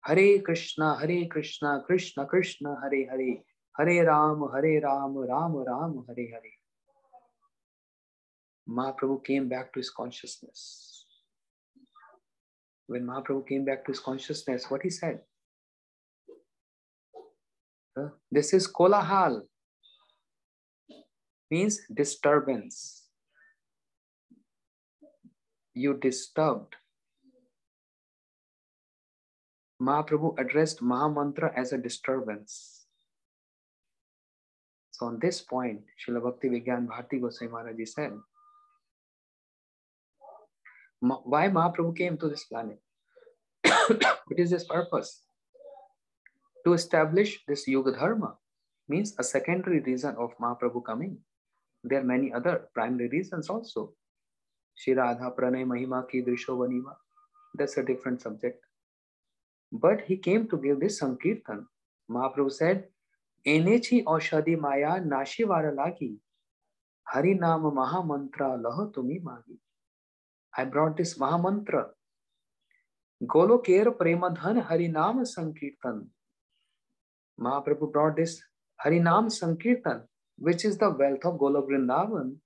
Hare Krishna, Krishna Krishna, Hare Hare, Hare Ram, Ram Ram, Hare Hare. Mahaprabhu came back to his consciousness. When Mahaprabhu came back to his consciousness, what he said? This is kolahal, means disturbance. You disturbed. Mahaprabhu addressed Mahamantra as a disturbance. So on this point, Srila Bhakti Vigyan Bharati Goswami Maharaj said, why Mahaprabhu came to this planet? What is his purpose? To establish this Yuga Dharma, means a secondary reason of Mahaprabhu coming. There are many other primary reasons also. Shri Radha Pranay Mahima Ki Drisho Vanima. That's a different subject. But he came to give this Sankirtan. Mahaprabhu said, Enechi Aushadhi Maya Nashivara Lagi Hari Nama Maha Mantra Laho Tumi Magi. I brought this Maha Mantra. Golokera Premadhan Hari Nama Sankirtan. Mahaprabhu brought this Harinam Sankirtan, which is the wealth of Golok Vrindavan.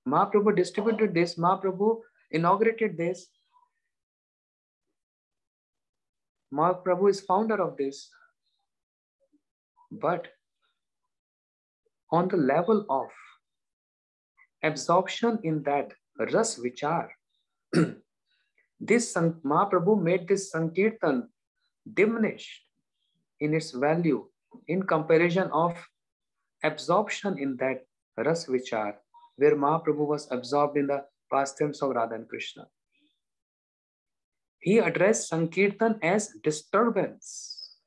Mahaprabhu distributed this, Mahaprabhu inaugurated this. Mahaprabhu is founder of this. But on the level of absorption in that Ras Vichar, this Mahaprabhu made this Sankirtan diminished in its value in comparison of absorption in that Ras Vichar, where Mahaprabhu was absorbed in the pastimes of Radha and Krishna. He addressed Sankirtan as disturbance.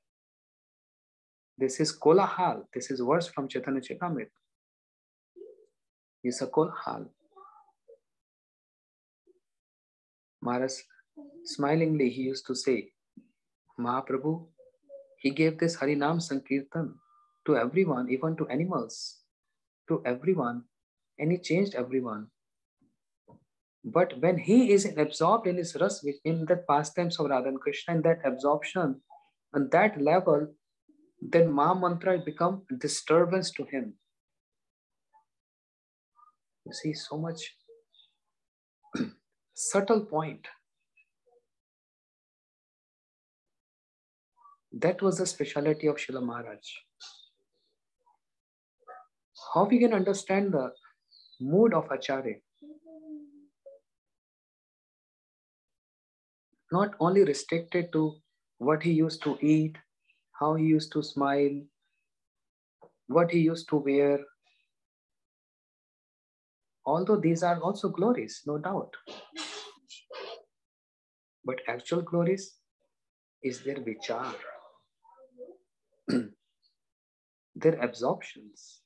This is kolahal. This is verse from Chaitanya Charitamrita. It's a kolahal. Maharaj, smilingly, he used to say, Mahaprabhu, he gave this Harinam Sankirtan to everyone, even to animals, to everyone, and he changed everyone. But when he is absorbed in his ras, in that pastimes of Radha and Krishna, in that absorption, on that level, then Maha Mantra become a disturbance to him. You see, so much subtle point. That was the speciality of Srila Maharaj. How we can understand the mood of Acharya? Not only restricted to what he used to eat, how he used to smile, what he used to wear. Although these are also glories, no doubt. But actual glories is their vichar, their absorptions,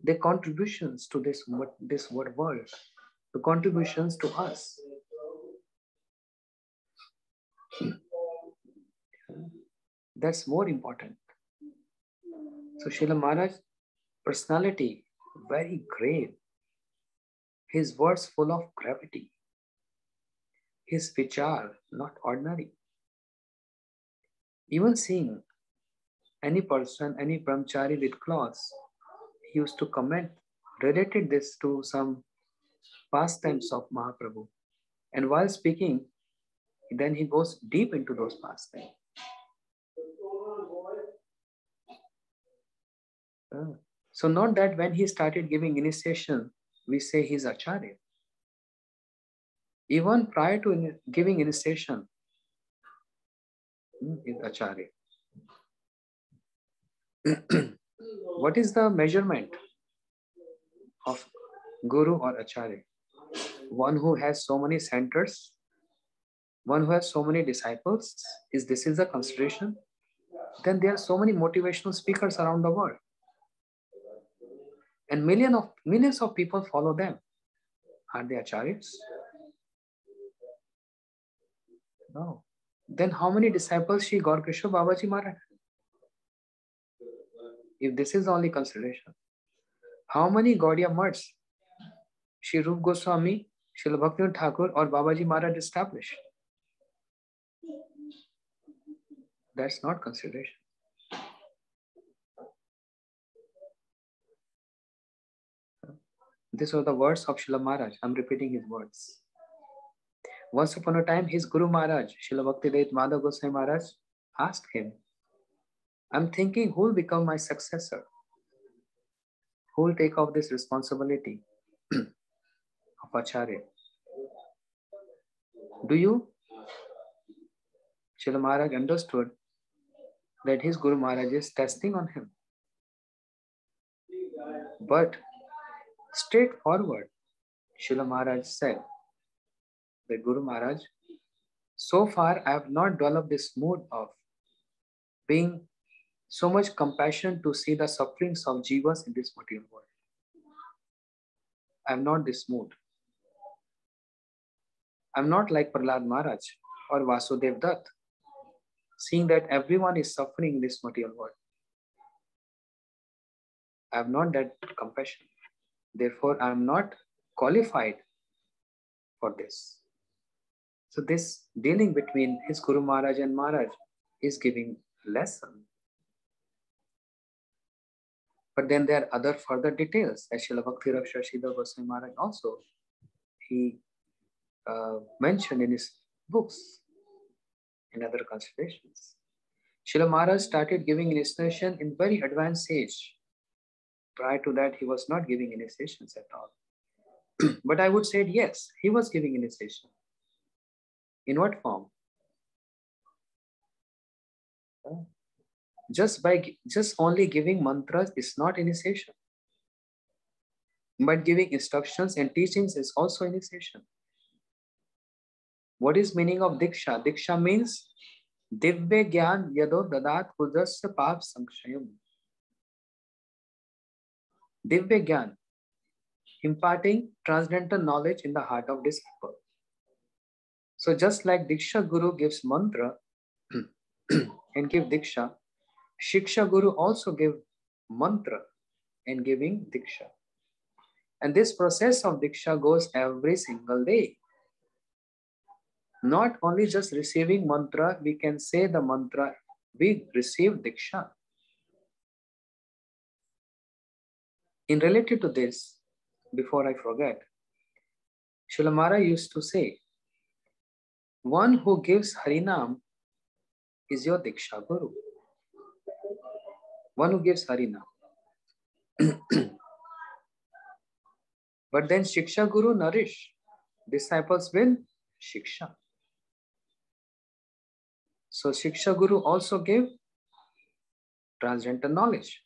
their contributions to this world, the contributions to us. That's more important. So Srila Maharaj, personality, very grave. His words full of gravity. His vichar, not ordinary. Even seeing any person, any brahmachari with cloths, he used to comment, related this to some pastimes of Mahaprabhu. And while speaking, then he goes deep into those pastimes. So not that when he started giving initiation, we say he's Acharya. Even prior to giving initiation, is Acharya. What is the measurement of Guru or Acharya? One who has so many centers, one who has so many disciples, is this is the consideration? Then there are so many motivational speakers around the world. And millions of people follow them. Are they acharyas? No. Then how many disciples Shri Gaur Kishore Babaji Maharaj? If this is only consideration, how many Gaudiya Mats Shri Rup Goswami, Srila Bhaktivinoda Thakur or Babaji Maharaj established? That's not consideration. These are the words of Srila Maharaj. I'm repeating his words. Once upon a time, his Guru Maharaj, Srila Bhaktivedanta Madhav Goswami Maharaj, asked him, I'm thinking who will become my successor? Who will take off this responsibility of Acharya? Do you? Srila Maharaj understood that his Guru Maharaj is testing on him. But straightforward, Srila Maharaj said that Guru Maharaj, so far I have not developed this mood of being so much compassion to see the sufferings of jivas in this material world. I am not this mood. I am not like Prahlad Maharaj or Vasudev Dutt, seeing that everyone is suffering in this material world. I have not that compassion. Therefore, I am not qualified for this. So this dealing between his Guru Maharaj and Maharaj is giving lesson. But then there are other further details. As Srila Bhakti Raksha Sridhar Goswami Maharaj also, he mentioned in his books, in other considerations. Srila Maharaj started giving initiation in very advanced age. Prior to that, he was not giving initiations at all. But I would say, yes, he was giving initiation. In what form? Just only giving mantras is not initiation. But giving instructions and teachings is also initiation. What is meaning of Diksha? Diksha means Divya Gyan Yado Dadat Hudasya Pap Sankshayam. Divya Gyan, imparting transcendental knowledge in the heart of disciple. So just like Diksha Guru gives mantra and give Diksha, Shiksha Guru also give mantra and giving Diksha. And this process of Diksha goes every single day. Not only just receiving mantra, we can say the mantra, we receive Diksha. In related to this, before I forget, Srila Maharaj used to say, one who gives Harinam is your Diksha Guru. One who gives Harinam. But then Shiksha Guru nourish disciples with Shiksha. So Shiksha Guru also gave transcendental knowledge.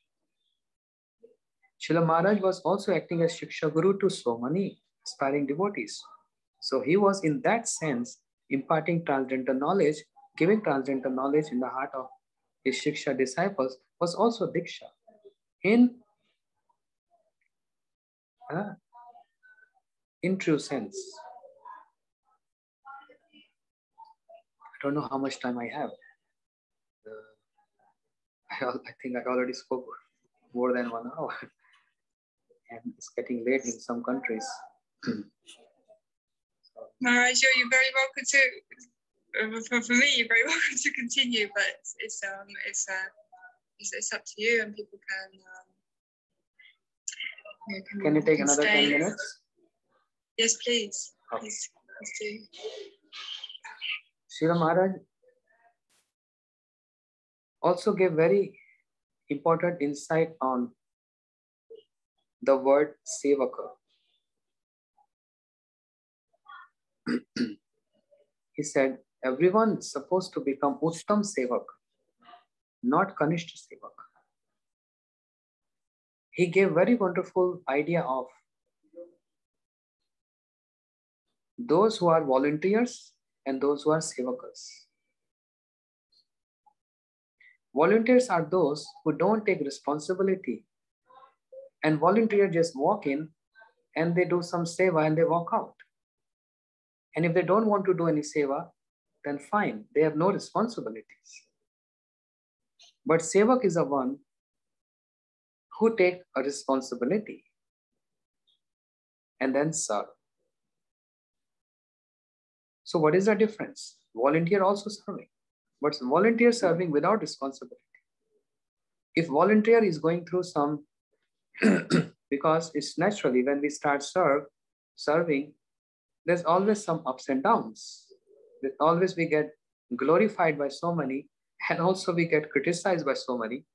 Srila Maharaj was also acting as Shiksha Guru to so many aspiring devotees. So he was in that sense imparting transcendental knowledge, giving transcendental knowledge in the heart of his Shiksha disciples was also Diksha. In true sense. I don't know how much time I have. I think I already spoke more than 1 hour. And it's getting late in some countries. Maharaj, you're very welcome to, for me, you're very welcome to continue, but it's up to you, and people can you take another stay. 10 minutes? Yes, please. Okay. Please do. Srila Maharaj also gave very important insight on the word sevaka. He said, everyone is supposed to become Uttam Sevak, not Kanishta Sevak. He gave very wonderful idea of those who are volunteers and those who are Sevakas. Volunteers are those who don't take responsibility, and volunteers just walk in and they do some seva and they walk out. And if they don't want to do any seva, then fine, they have no responsibilities. But sevak is a one who take a responsibility and then serve. So what is the difference? Volunteer also serving, but volunteer serving without responsibility. If volunteer is going through some, because it's naturally when we start serving, there's always some ups and downs. There's always we get glorified by so many, and also we get criticized by so many.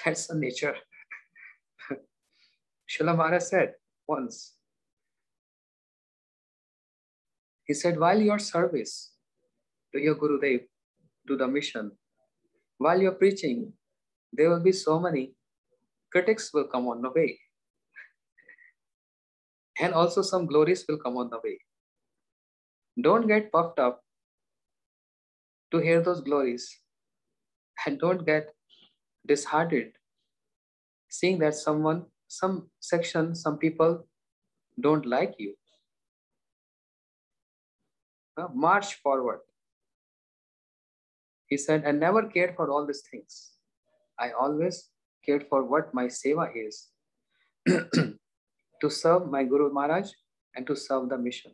That's the nature. Srila Maharaj said once, he said, while your service to your Gurudev, to the mission, while you're preaching, there will be so many critics will come on the way. And also some glories will come on the way. Don't get puffed up to hear those glories, and don't get disheartened seeing that some section, some people don't like you. March forward. He said, I never cared for all these things. I always cared for what my seva is. To serve my Guru Maharaj and to serve the mission.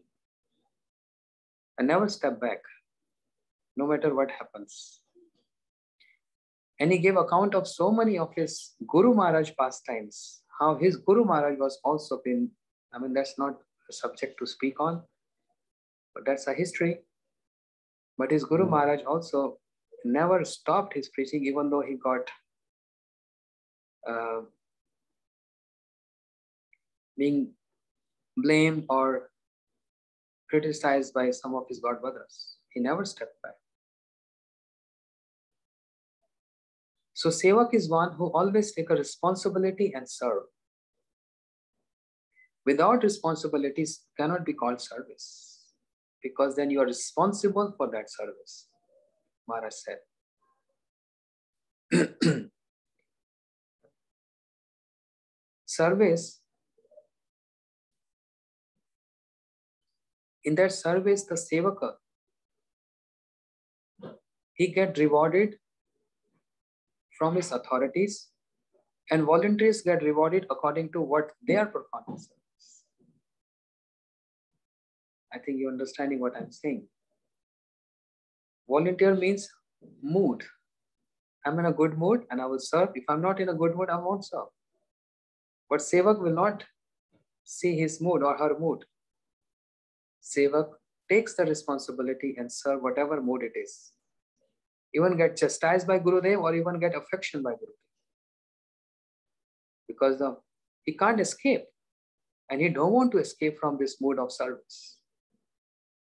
I never step back, no matter what happens. And he gave account of so many of his Guru Maharaj pastimes, how his Guru Maharaj was also been, I mean, that's not a subject to speak on, but that's a history. But his Guru Maharaj also never stopped his preaching, even though he got being blamed or criticized by some of his God brothers. He never stepped back. So Sevak is one who always take a responsibility and serve. Without responsibilities cannot be called service, because then you are responsible for that service, Maharaj said. Service, in that service, the Sevaka, he get rewarded from his authorities, and volunteers get rewarded according to what their performance is. I think you're understanding what I'm saying. Volunteer means mood. I'm in a good mood and I will serve. If I'm not in a good mood, I won't serve. But Sevak will not see his mood or her mood. Sevak takes the responsibility and serve whatever mood it is. Even get chastised by Gurudev or even get affection by Gurudev. Because he can't escape, and he don't want to escape from this mood of service.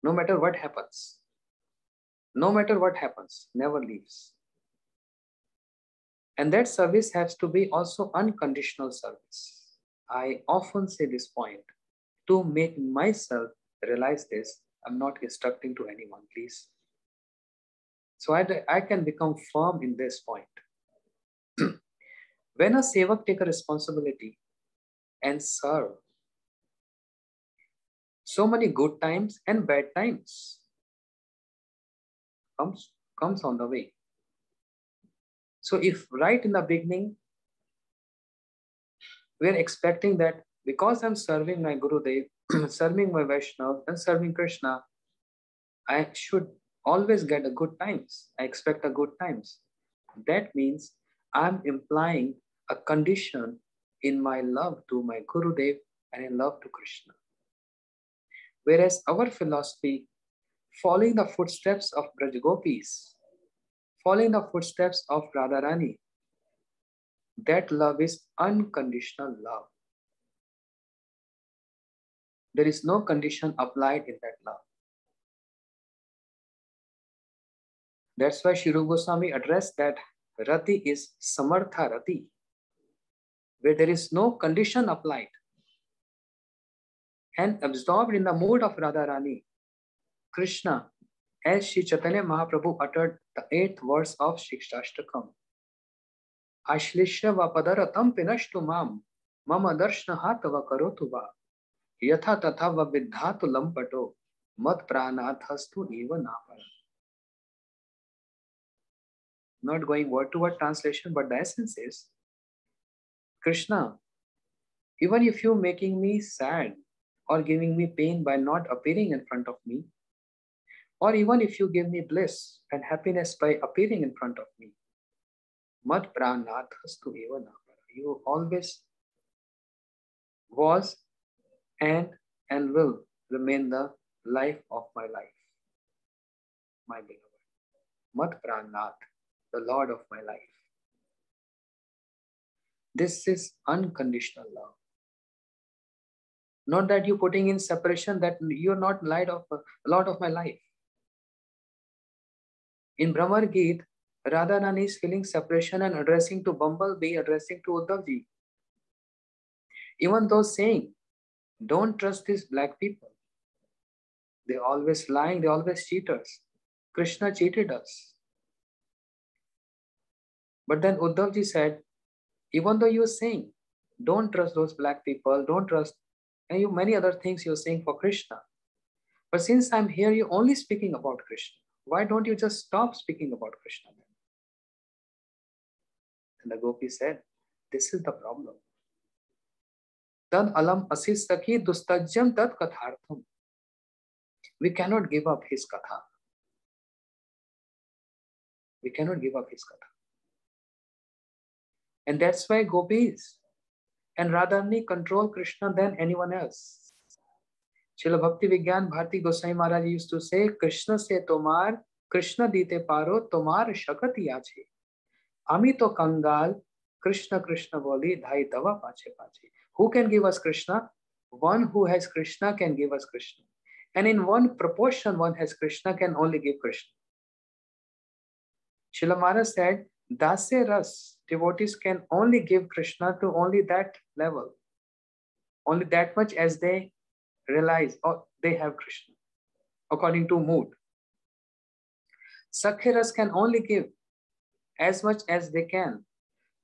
No matter what happens. No matter what happens, never leaves. And that service has to be also unconditional service. I often say this point to make myself realize this. I'm not instructing to anyone, please. So I can become firm in this point. When a sevak take a responsibility and serve, so many good times and bad times comes on the way. So if right in the beginning, we're expecting that because I'm serving my Gurudev, serving my Vaishnav and serving Krishna, I should always get a good times. I expect a good times. That means I'm implying a condition in my love to my Gurudev and in love to Krishna. Whereas our philosophy, following the footsteps of Braj Gopis, following the footsteps of Radharani, that love is unconditional love. There is no condition applied in that love. That's why Shri Rupa Goswami addressed that Rati is Samartha Rati, where there is no condition applied. And absorbed in the mood of Radharani, Krishna, as Shri Chaitanya Mahaprabhu uttered the 8th verse of Shikshashtakam, Ashlishya vapadaratam pinashtu mam, mama darshna hatava karotu va, yatha tatha va vidhatu lampato, mat pranathastu eva napara. Not going word to word translation, but the essence is, Krishna, even if you're making me sad or giving me pain by not appearing in front of me, or even if you give me bliss and happiness by appearing in front of me, mat pranathhastu eva napara. You always was and will remain the life of my life, my beloved. Mat pranath, the Lord of my life. This is unconditional love. Not that you're putting in separation, that you're not light of Lord of my life. In Brahmar Geet, Radharani is feeling separation and addressing to Bumblebee, addressing to Uddhavji. Even though saying, don't trust these black people. They're always lying, they're always cheaters. Krishna cheated us. But then Uddhavji said, even though you're saying, don't trust those black people, don't trust, and you many other things you're saying for Krishna. But since I'm here, you're only speaking about Krishna. Why don't you just stop speaking about Krishna then? And the Gopi said, this is the problem. Tad alam asis sakhi dustajyam tad kathartham. We cannot give up his katha. We cannot give up his katha. And that's why Gopis and Radharani control Krishna than anyone else. Srila Bhakti Vigyan Bharati Goswami Maharaj used to say, Krishna se tomar, Krishna dite paro, tomar shakati ache. Ami to kangal, Krishna Krishna boli, dhai tava pache pache. Who can give us Krishna? One who has Krishna can give us Krishna. And in one proportion, one has Krishna can only give Krishna. Srila Maharaj said, Dase Ras, devotees can only give Krishna to only that level. Only that much as they realize or they have Krishna, according to mood. Sakhya Ras can only give as much as they can.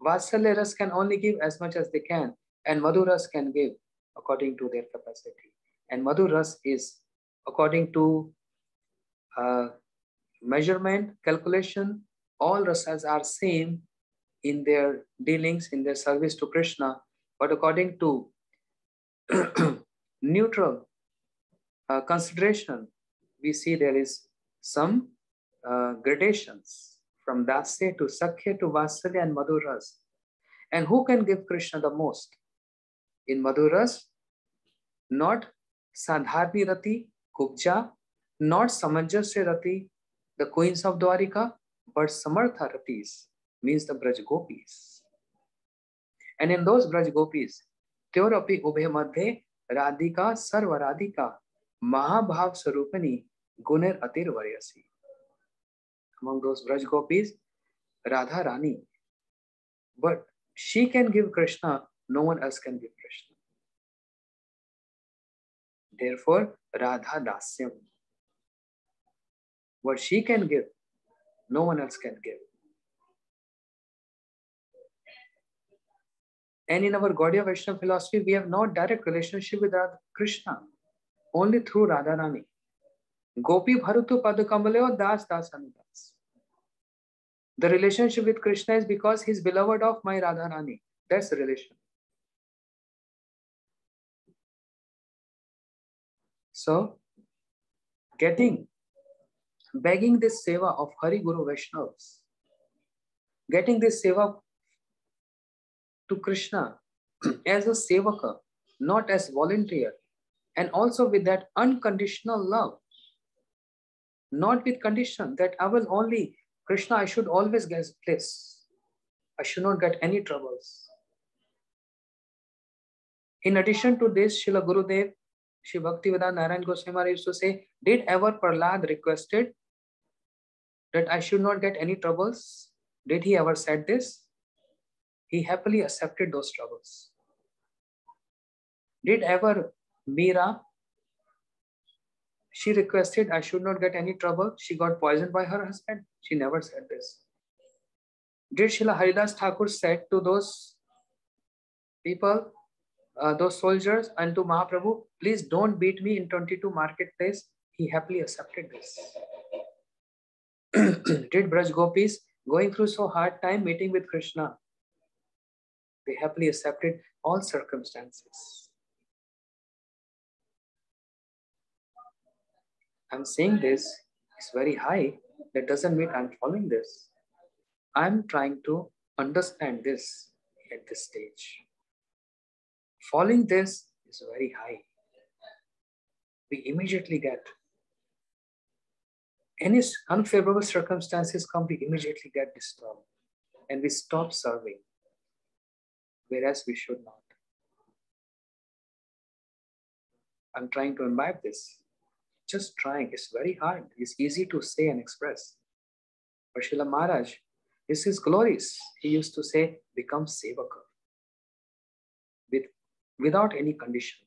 Vatsalya Ras can only give as much as they can. And Madhur Ras can give according to their capacity. And Madhur Ras is according to measurement, calculation, all rasas are same in their dealings, in their service to Krishna. But according to neutral consideration, we see there is some gradations from Dasya to Sakhya to Vatsalya and Madhur Ras. And who can give Krishna the most? In Madhur Ras, not Sadharni Rati, Kubja, not Samanjasya Rati, the queens of Dwarika, but Samartha Ratis, means the Braj Gopis. And in those Braj Gopis, Teorapi Ubhe Madhe, Radhika Sarva Radhika, Mahabhav Sarupani, Guner Atir Varyasi. Among those Braj Gopis, Radha Rani. But she can give Krishna, no one else can give Krishna. Therefore, Radha Dasyam. What she can give, no one else can give. And in our Gaudiya Vaishnava philosophy, we have no direct relationship with Radha Krishna, only through Radharani. Gopi Bharutu Padakambaleo Das Das Anudas. The relationship with Krishna is because he's beloved of my Radharani. That's the relation. So, begging this seva of Hari Guru Vaishnavas, getting this seva to Krishna as a sevaka, not as volunteer, and also with that unconditional love, not with condition that I will only, Krishna, I should always get bliss. I should not get any troubles. In addition to this, Srila Gurudev, Shri Bhaktivedanta Narayan Goswami Maharaj used to say, did ever Prahlad requested that I should not get any troubles? Did he ever said this? He happily accepted those troubles. Did ever Meera, she requested I should not get any trouble? She got poisoned by her husband? She never said this. Did Srila Haridas Thakur said to those people, those soldiers and to Mahaprabhu, please don't beat me in 22 marketplace? He happily accepted this. Did Braj Gopis going through so hard time meeting with Krishna? They happily accepted all circumstances. I'm saying this is very high. That doesn't mean I'm following this. I'm trying to understand this at this stage. Following this is very high. We immediately get any unfavorable circumstances come, we immediately get disturbed and we stop serving, whereas we should not. I'm trying to imbibe this. Just trying. It's very hard. It's easy to say and express. But Srila Maharaj, this is glorious. He used to say, become sevaka. Without any condition.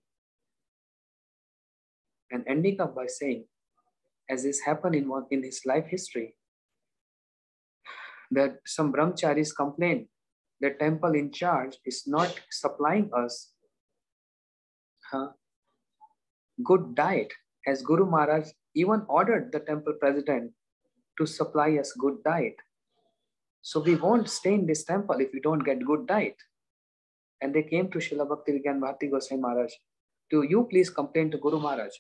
And ending up by saying, as this happened in his life history, that some brahmacharis complained the temple in charge is not supplying us good diet, as Guru Maharaj even ordered the temple president to supply us good diet. So we won't stay in this temple if we don't get good diet. And they came to Srila Bhaktivigyan Bharati Goswami Maharaj, do you please complain to Guru Maharaj?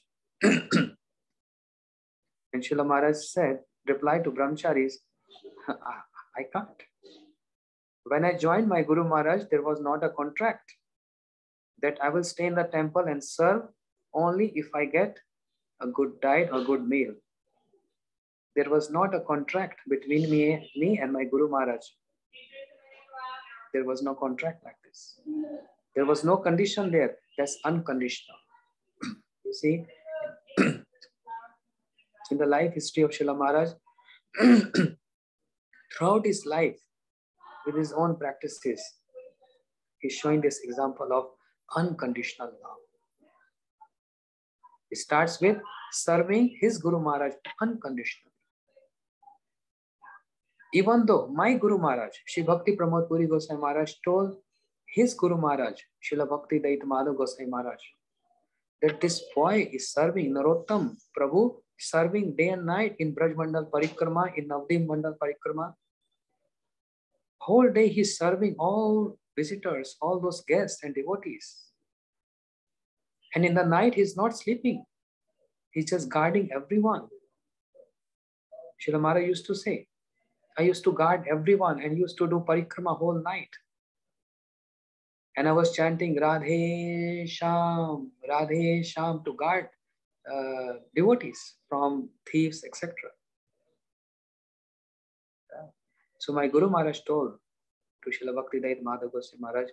And Srila Maharaj said, reply to brahmacharis, I can't. When I joined my Guru Maharaj, there was not a contract that I will stay in the temple and serve only if I get a good diet or good meal. There was not a contract between me and my Guru Maharaj. There was no contract like this. There was no condition there. That's unconditional. You see, in the life history of Srila Maharaj, throughout his life, with his own practices, he's showing this example of unconditional love. It starts with serving his Guru Maharaj unconditionally. Even though my Guru Maharaj, Shri Bhakti Pramod Puri Goswami Maharaj, told his Guru Maharaj, Srila Bhakti Dayita Madhav Goswami Maharaj, that this boy is serving Narottam Prabhu, serving day and night in Braj Mandal Parikrama, in Navdeep Mandal Parikrama. Whole day he's serving all visitors, all those guests and devotees. And in the night he's not sleeping. He's just guarding everyone. Srila Maharaj used to say, I used to guard everyone and used to do parikrama whole night. And I was chanting Radhe Sham to guard devotees from thieves, etc. So my Guru Maharaj told to Srila Bhakti Dayita Madhav Goswami Maharaj,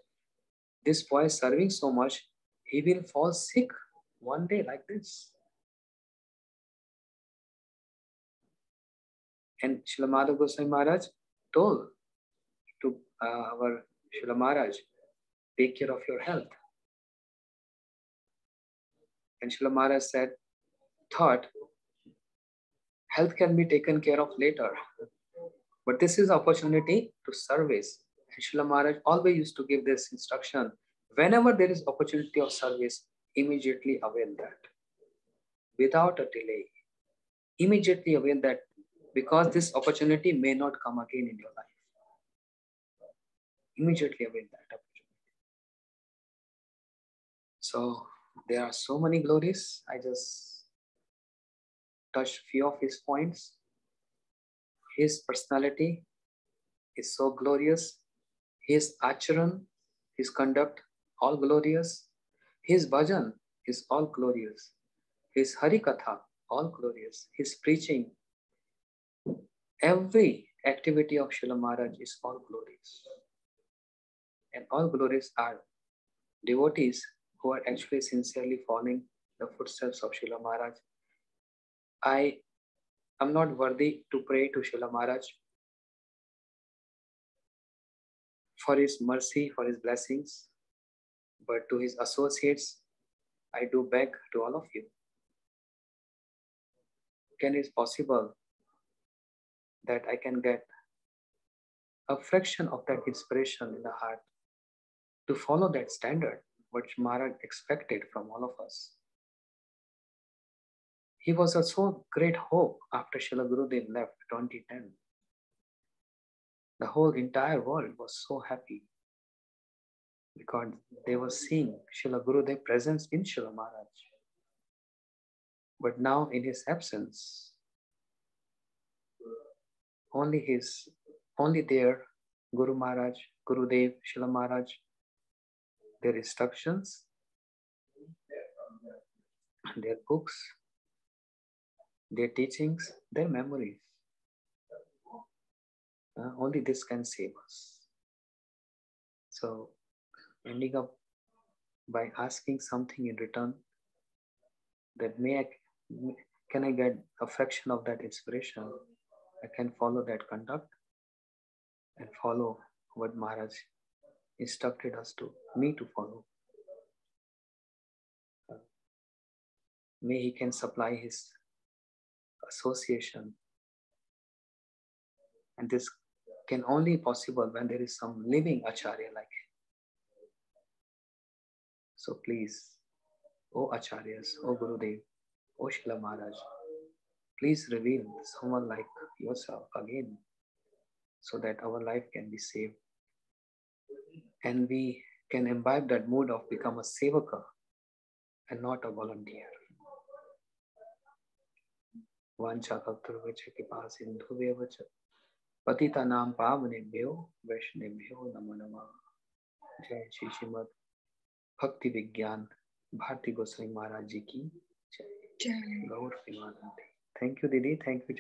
this boy is serving so much, he will fall sick one day like this. And Srila Madhav Goswami Maharaj told to our Srila Maharaj, take care of your health. And Srila Maharaj thought, health can be taken care of later. But this is opportunity to service. And Srila Maharaj always used to give this instruction. Whenever there is opportunity of service, immediately avail that. Without a delay. Immediately avail that, because this opportunity may not come again in your life. Immediately avail that opportunity. So there are so many glories. I just touched few of his points. His personality is so glorious. His acharan, his conduct, all glorious. His bhajan is all glorious. His Harikatha, all glorious. His preaching, every activity of Srila Maharaj is all glorious. And all glorious are devotees who are actually sincerely following the footsteps of Srila Maharaj. I am not worthy to pray to Srila Maharaj for his mercy, for his blessings, but to his associates, I do beg to all of you. Can it be possible that I can get a fraction of that inspiration in the heart to follow that standard, which Maharaj expected from all of us? He was a so great hope after Srila Gurudev left 2010. The whole entire world was so happy. because they were seeing Srila Gurudev presence in Srila Maharaj. But now in his absence, only their Guru Maharaj, Gurudev, Srila Maharaj, their instructions, their books, their teachings, their memories. Only this can save us. So, ending up by asking something in return, that can I get a fraction of that inspiration? I can follow that conduct and follow what Maharaj instructed me to follow. May he can supply his association. And this can only be possible when there is some living Acharya like him. So please, O Acharyas, O Gurudev, O Srila Maharaj, please reveal someone like yourself again so that our life can be saved. And we can imbibe that mood of become a sevaka and not a volunteer. Vancha Bhaktarvacha Kripa Sindhuvevacha Patita Nam Pavanebhyo Vaishnebhyo Namo Namah. Jai Shri Srimad Bhakti Vigyan Bharti Goswami Maharaj Ji ki Jai. Gaur Premanande. Thank you, Didi. Thank you.